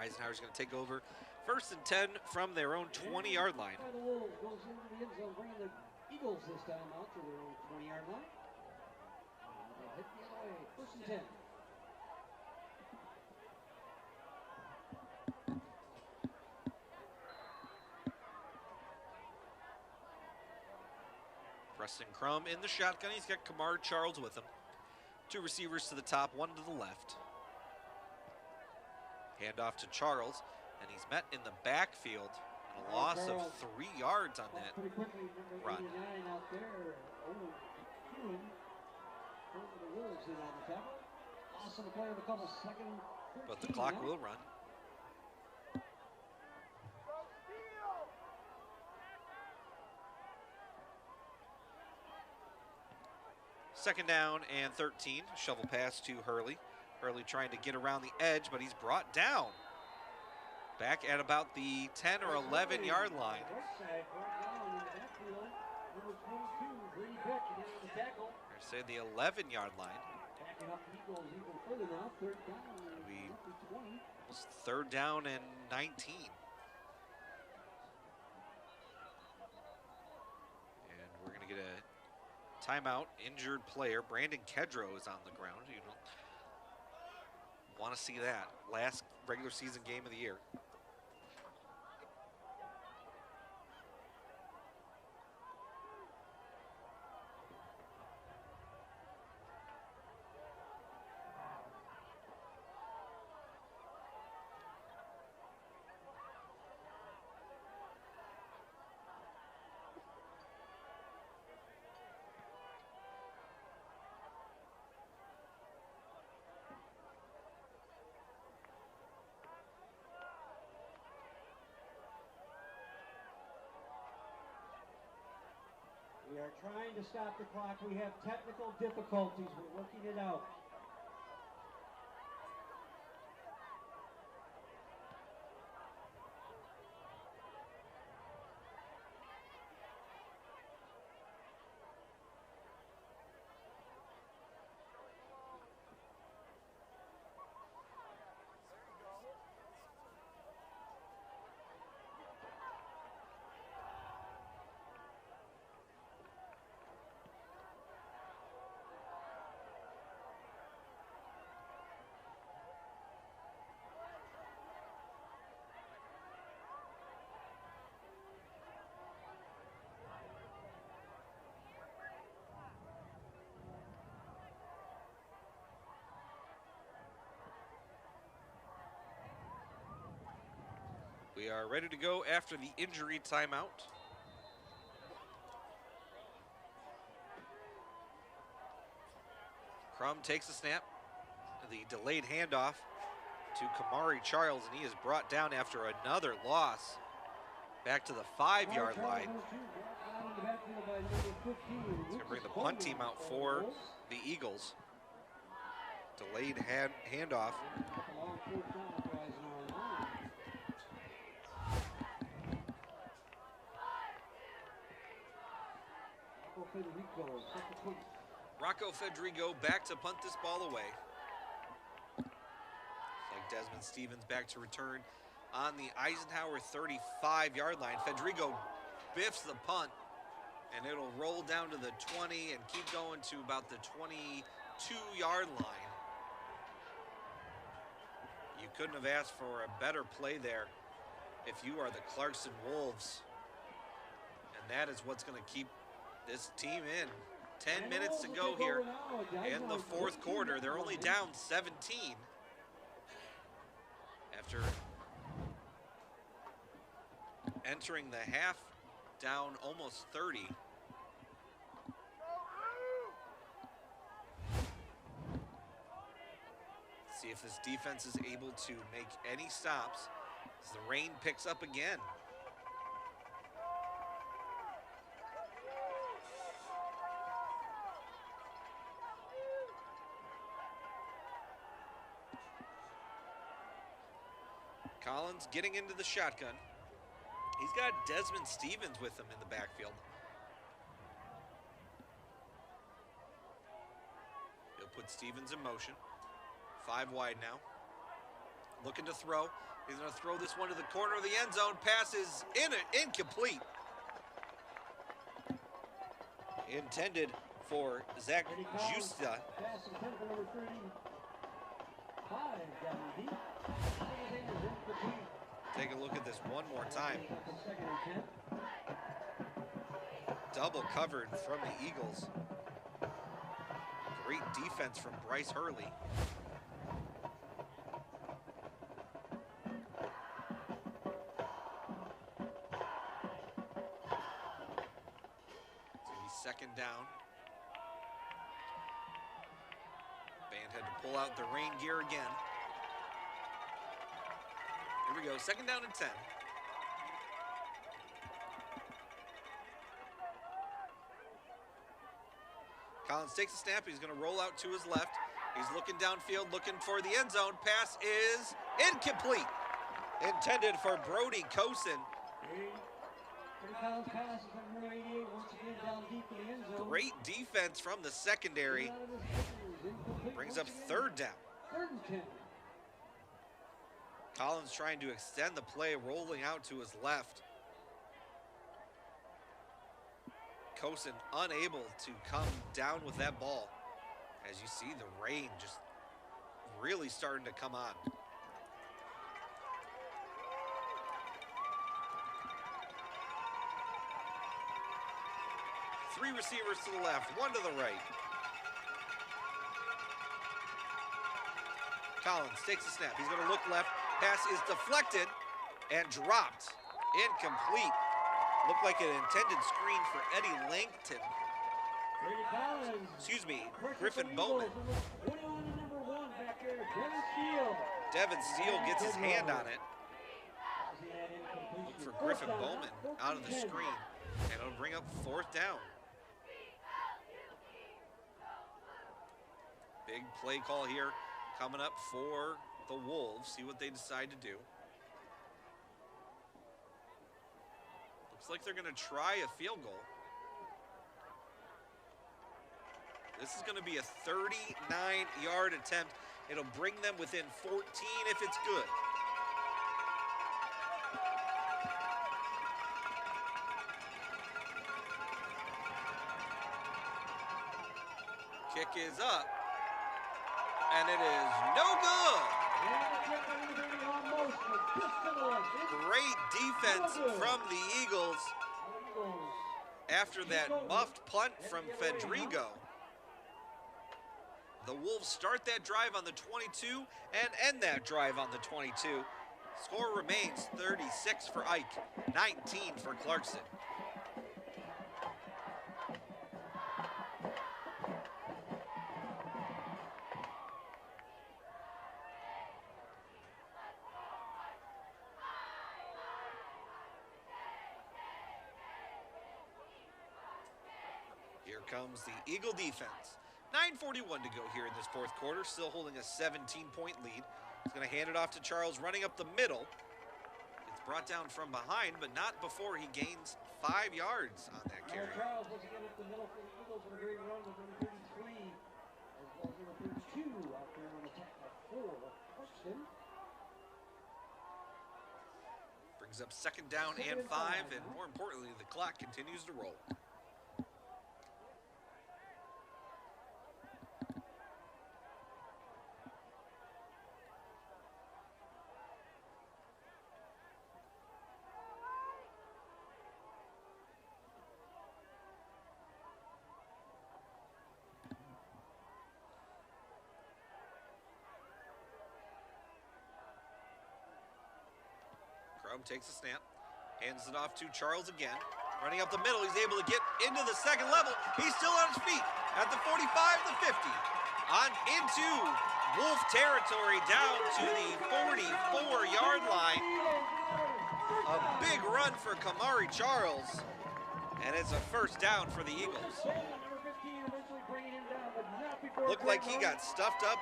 Eisenhower's going to take over 1st and 10 from their own 20-yard line. The Wolves goes into the end zone, bringing the Eagles this time out to their own 20-yard line. They'll hit the other way, 1st and 10. Preston Crum in the shotgun. He's got Kamar Charles with him. 2 receivers to the top, 1 to the left. Handoff to Charles, and he's met in the backfield. And a loss of 3 yards on that run. Out there. The Wolves in on the tackle. Awesome play with a couple seconds. But the clock will run. Second down and 13. Shovel pass to Hurley. Hurley trying to get around the edge, but he's brought down. Back at about the 10 or 11-yard line. I say the 11-yard line. Almost 3rd down and 19. And we're going to get a timeout. Injured player Brandon Kedro is on the ground. You don't want to see that. Last regular season game of the year. We are trying to stop the clock. We have technical difficulties. We're working it out. We are ready to go after the injury timeout. Crum takes the snap. The delayed handoff to Kamari Charles, and he is brought down after another loss. Back to the 5-yard line. It's going to bring the punt team out for the Eagles. Delayed handoff. Rocco Federico back to punt this ball away. Like Desmond Stevens back to return on the Eisenhower 35-yard line. Federico biffs the punt, and it'll roll down to the 20 and keep going to about the 22-yard line. You couldn't have asked for a better play there if you are the Clarkston Wolves. And that is what's going to keep this team in. 10 minutes to go here in the fourth quarter. They're only down 17 after entering the half down almost 30. See if this defense is able to make any stops as the rain picks up again. Collins getting into the shotgun. He's got Desmond Stevens with him in the backfield. He'll put Stevens in motion. 5 wide now. Looking to throw. He's going to throw this one to the corner of the end zone. Pass is incomplete. Intended for Zach Justa. Take a look at this one more time. Double covered from the Eagles. Great defense from Bryce Hurley. It's going to be second down. Band had to pull out the rain gear again. Here we go, second down and 10. Collins takes a snap. He's going to roll out to his left. He's looking downfield, looking for the end zone. Pass is incomplete. Intended for Brody Cosin. Great defense from the secondary. Brings up third down. Collins trying to extend the play, rolling out to his left. Cosin unable to come down with that ball. As you see, the rain just really starting to come on. Three receivers to the left, one to the right. Collins takes a snap. He's going to look left. Pass is deflected and dropped. Incomplete. Looked like an intended screen for Eddie Langton. Excuse me, Griffin Bowman. Devin Steele gets his hand on it. Look for Griffin Bowman out of the screen. And it'll bring up fourth down. Big play call here coming up for the Wolves. See what they decide to do. Looks like they're going to try a field goal. This is going to be a 39-yard attempt. It'll bring them within 14 if it's good. Kick is up, and it is no good. Great defense from the Eagles after that muffed punt from Federico. The Wolves start that drive on the 22 and end that drive on the 22. Score remains 36 for Ike, 19 for Clarkston. Here comes the Eagle defense. 9:41 to go here in this fourth quarter, still holding a 17-point lead. He's going to hand it off to Charles, running up the middle. It's brought down from behind, but not before he gains 5 yards on that carry. Charles was again up the middle for the Eagles with a great run with number 33, as well as number 32 out there on attack at 4. Clarkston. Brings up second down and 5, and more importantly, the clock continues to roll. Takes a snap, hands it off to Charles again. Running up the middle, he's able to get into the second level. He's still on his feet at the 45, the 50. On into Wolf territory, down to the 44-yard line. A big run for Kamari Charles, and it's a first down for the Eagles. Looked like he got stuffed up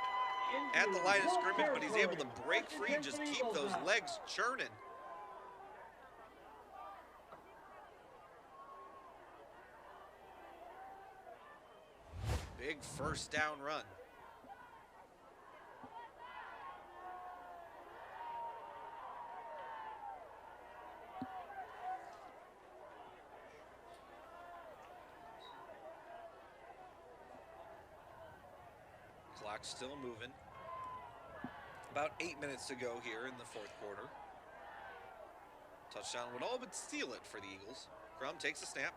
at the line of scrimmage, but he's able to break free and just keep those legs churning. Big first down run. Clock's still moving. About 8 minutes to go here in the fourth quarter. Touchdown would all but steal it for the Eagles. Crum takes a snap,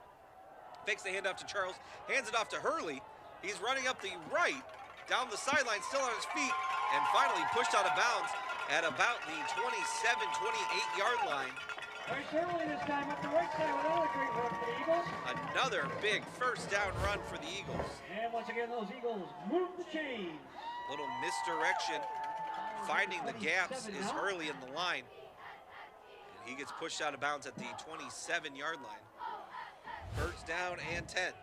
fakes the handoff to Charles, hands it off to Hurley. He's running up the right, down the sideline, still on his feet, and finally pushed out of bounds at about the 27, 28-yard line. Early this time up the right side with another great run for the Eagles. Another big first down run for the Eagles. And once again, those Eagles move the chains. Little misdirection. Finding the gaps is Hurley in the line. And he gets pushed out of bounds at the 27-yard line. First down and 10.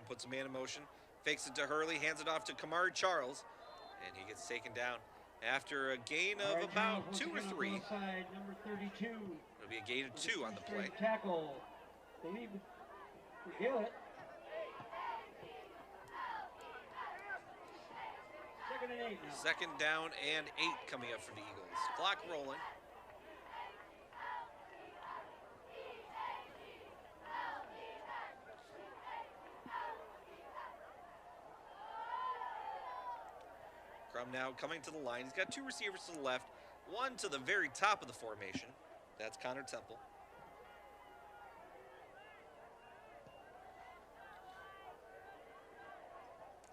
Puts a man in motion, fakes it to Hurley, hands it off to Kamari Charles, and he gets taken down after a gain of about 2 or 3. Side, number 32. It'll be a gain of 2 on the play. Tackle. Believe Gillett. Second and 8 now. Second down and 8 coming up for the Eagles. Clock rolling. Now coming to the line. He's got 2 receivers to the left, 1 to the very top of the formation. That's Connor Temple.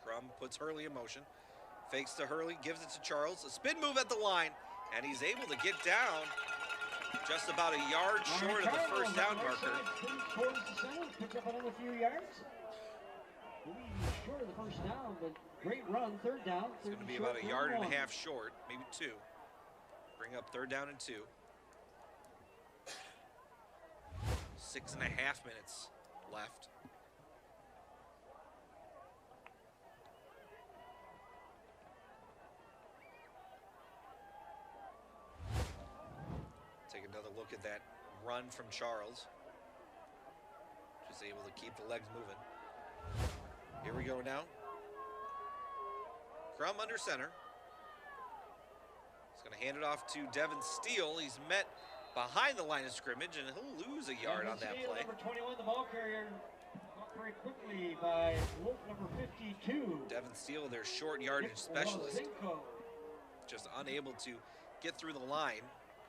Crum puts Hurley in motion. Fakes to Hurley, gives it to Charles. A spin move at the line, and he's able to get down just about a yard short of the first down marker. Picks up another few yards. Short of the first down, but great run, third down. It's going to be about a yard and a half short, maybe 2. Bring up third down and 2. 6.5 minutes left. Take another look at that run from Charles. Just able to keep the legs moving. Here we go now. Crum under center. He's going to hand it off to Devin Steele. He's met behind the line of scrimmage, and he'll lose a yard on that play. Number 21, the ball carrier, caught very quickly by Wolf, number 52. Devin Steele, their short yardage specialist. just unable to get through the line.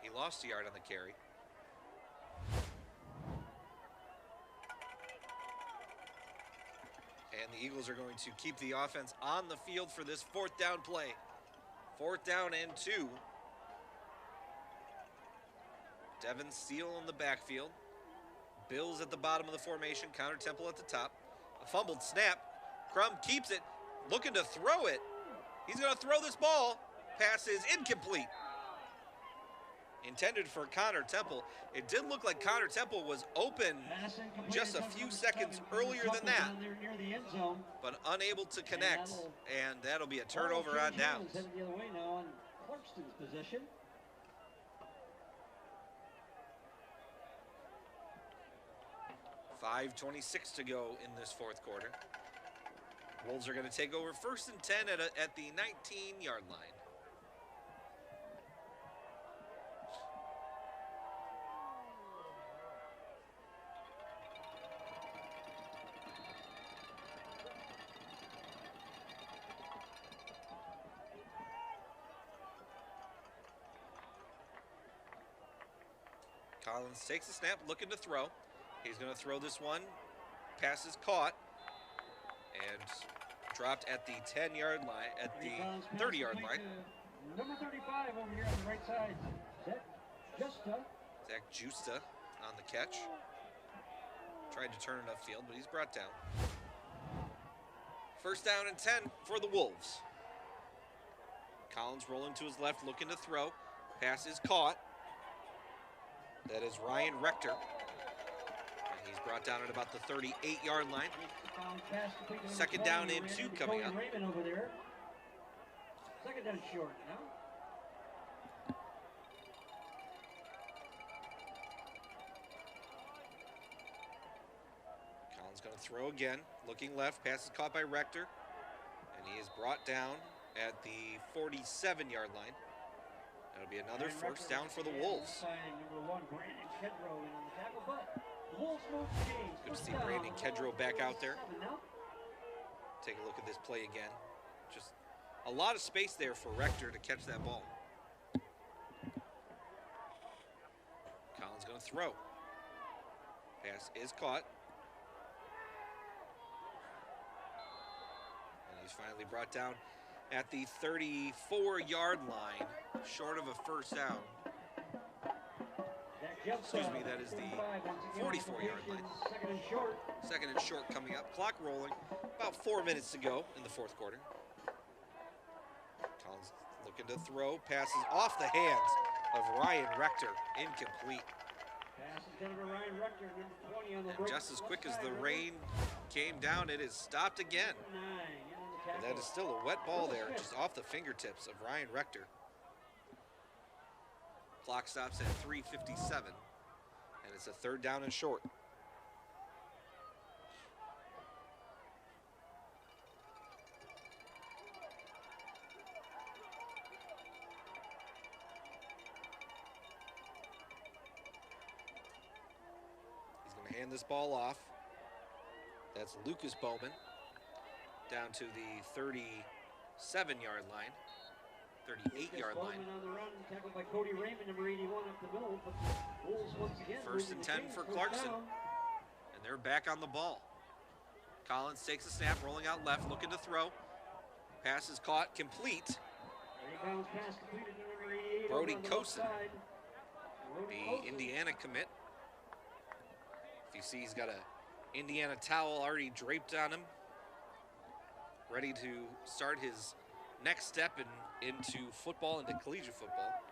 He lost a yard on the carry. And the Eagles are going to keep the offense on the field for this 4th down play. 4th down and 2. Devin Steele in the backfield. Bills at the bottom of the formation. Connor Temple at the top. A fumbled snap. Crum keeps it, looking to throw it. He's going to throw this ball. Pass is incomplete. Intended for Connor Temple. It did look like Connor Temple was open just a few seconds earlier than that, but unable to connect, and that'll be a turnover on downs. The other way now on Clarkston's possession. .5:26 to go in this 4th quarter. Wolves are going to take over 1st and 10 at the 19-yard line. Collins takes the snap, looking to throw. He's going to throw this one. Pass is caught and dropped at the 10-yard line, at the 30-yard line. Number 35 over here on the right side. Zach Justa on the catch. Tried to turn it upfield, but he's brought down. 1st down and 10 for the Wolves. Collins rolling to his left, looking to throw. Pass is caught. That is Ryan Rector. And he's brought down at about the 38-yard line. 2nd down and 2 coming up. 2nd down short now. Collins going to throw again. Looking left. Pass is caught by Rector. And he is brought down at the 47-yard line. That'll be another 1st down for the Wolves. Good to see Brandon Kedrow back out there. Take a look at this play again. Just a lot of space there for Rector to catch that ball. Collins going to throw. Pass is caught. And he's finally brought down at the 34-yard line, short of a 1st down. Excuse me, that is the 44-yard line. 2nd and short coming up. Clock rolling. About 4 minutes to go in the 4th quarter. Collins looking to throw. Passes off the hands of Ryan Rector. Incomplete. And just as quick as the rain came down, it is stopped again. And that is still a wet ball there, just off the fingertips of Ryan Rector. Clock stops at 3:57, and it's a 3rd down and short. He's going to hand this ball off. That's Lucas Bowman. Down to the 37-yard line, 38-yard line. 1st and 10 for Clarkston, and they're back on the ball. Collins takes the snap, rolling out left, looking to throw. Pass is caught, complete. Brody Cosin, the Indiana commit. If you see, he's got a Indiana towel already draped on him, ready to start his next step into football, into collegiate football.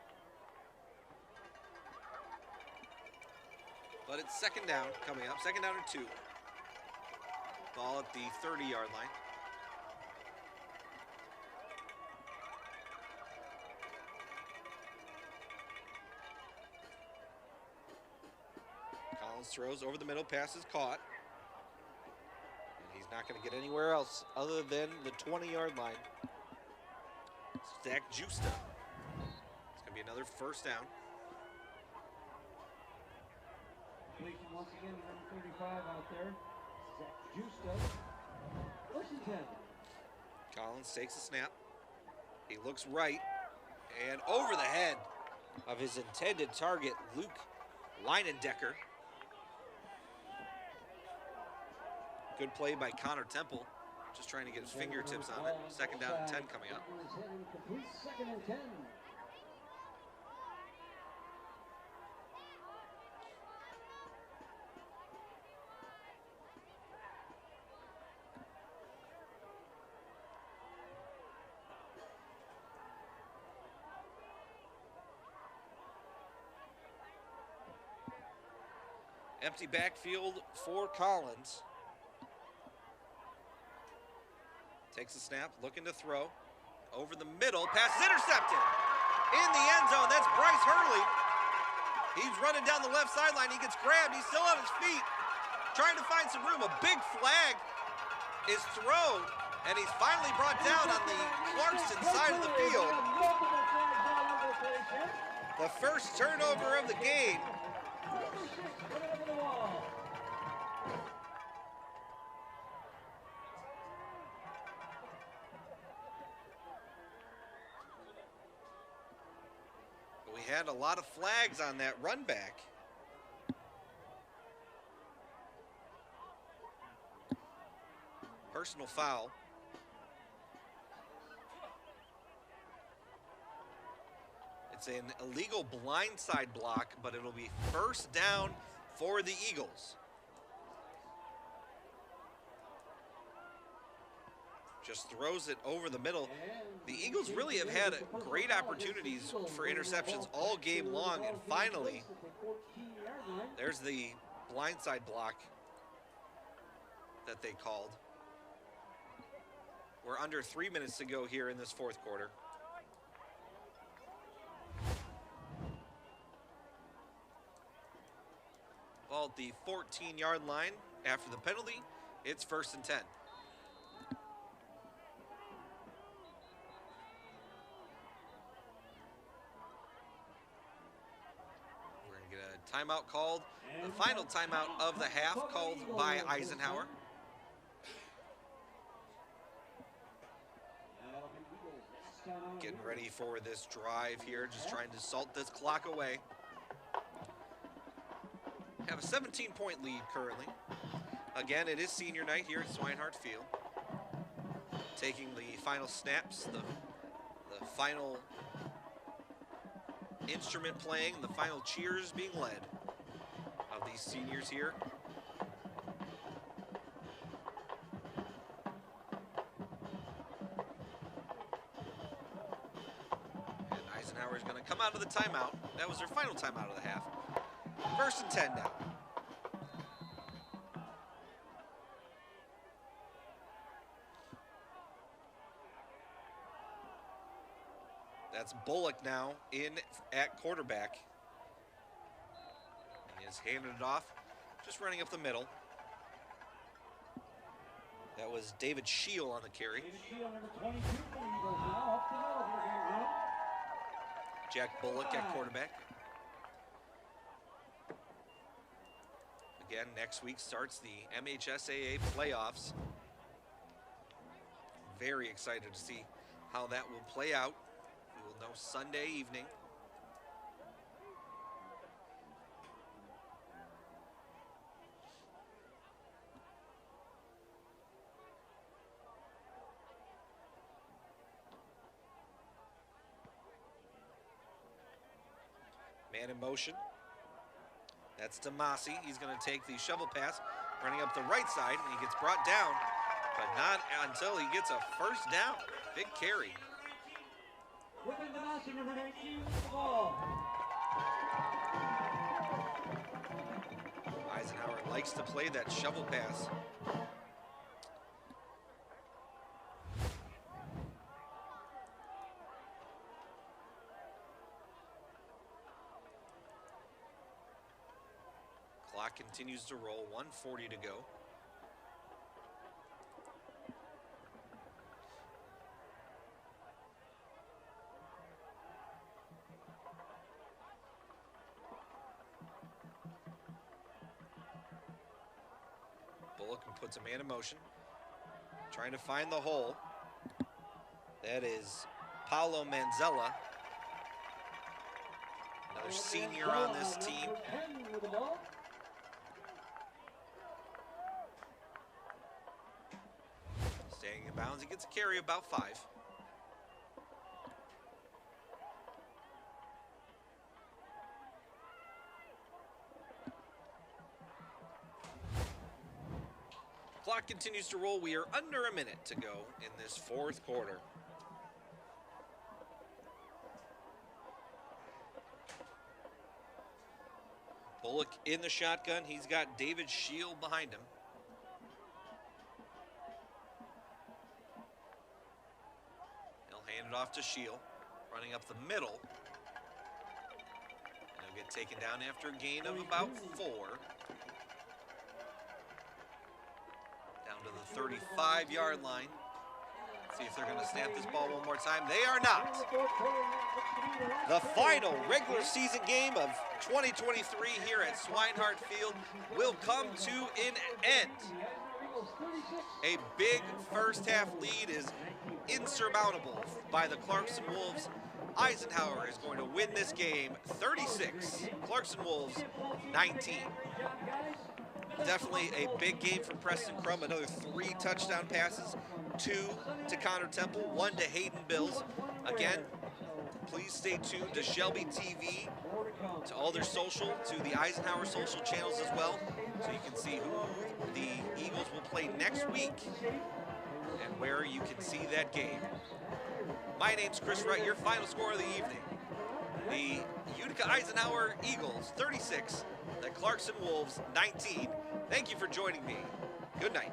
But it's 2nd down coming up, 2nd down and 2. Ball at the 30-yard line. Collins throws over the middle, pass is caught. He's not going to get anywhere else other than the 20-yard line. Zach Justa. It's going to be another 1st down. Once again, number 35 out there. Zach Justa. 1st and 10. Collins takes a snap. He looks right, And over the head of his intended target, Luke Leinendecker. Good play by Connor Temple, just trying to get his fingertips on it. Second down and 10 coming up. Second and 10. Empty backfield for Collins. Takes a snap, looking to throw. Over the middle, pass is intercepted. In the end zone, that's Bryce Hurley. He's running down the left sideline. He gets grabbed. He's still on his feet, trying to find some room. A big flag is thrown, and he's finally brought down on the Clarkston side of the field. The first turnover of the game. We had a lot of flags on that run back. Personal foul. It's an illegal blindside block, but it'll be first down for the Eagles. Just throws it over the middle. The Eagles really have had great opportunities for interceptions all game long, and finally, there's the blindside block that they called. We're under 3 minutes to go here in this fourth quarter. Ball at the 14-yard line after the penalty. It's 1st and 10. We're going to get a timeout called. The final timeout of the half called by Eisenhower. Getting ready for this drive here, just trying to salt this clock away. Have a 17-point lead currently. Again, it is senior night here at Swinehart Field. Taking the final snaps, the final instrument playing, the final cheers being led of these seniors here. And Eisenhower is going to come out of the timeout. That was their final timeout of the half. 1st and 10 now. That's Bullock now in at quarterback. And he has handed it off, just running up the middle. That was David Scheel on the carry. Jack Bullock at quarterback. Again, next week starts the MHSAA playoffs. Very excited to see how that will play out. We will know Sunday evening. Man in motion. That's Demasi. He's going to take the shovel pass, running up the right side, and he gets brought down, but not until he gets a first down. Big carry. Eisenhower likes to play that shovel pass. Clock continues to roll, 1:40 to go. Bullock puts a man in motion, trying to find the hole. That is Paulo Manzella Another senior on this team. Staying in bounds, he gets a carry of about 5. Clock continues to roll. We are under a minute to go in this 4th quarter. Bullock in the shotgun. He's got David Shield behind him. He'll hand it off to Shield, running up the middle. And he'll get taken down after a gain of about 4. Down to the 35-yard line. See if they're going to snap this ball one more time. They are not. The final regular season game of 2023 here at Swinehart Field will come to an end. A big first half lead is insurmountable by the Clarkston Wolves. Eisenhower is going to win this game 36. Clarkston Wolves 19. Definitely a big game for Preston Crum. Another 3 touchdown passes, 2 to Connor Temple, 1 to Hayden Bills. Again, please stay tuned to Shelby TV, to all their social, to the Eisenhower social channels as well, so you can see who the Eagles will play next week and where you can see that game. My name's Chris Wright, your final score of the evening. The Utica Eisenhower Eagles 36, the Clarkston Wolves 19. Thank you for joining me. Good night.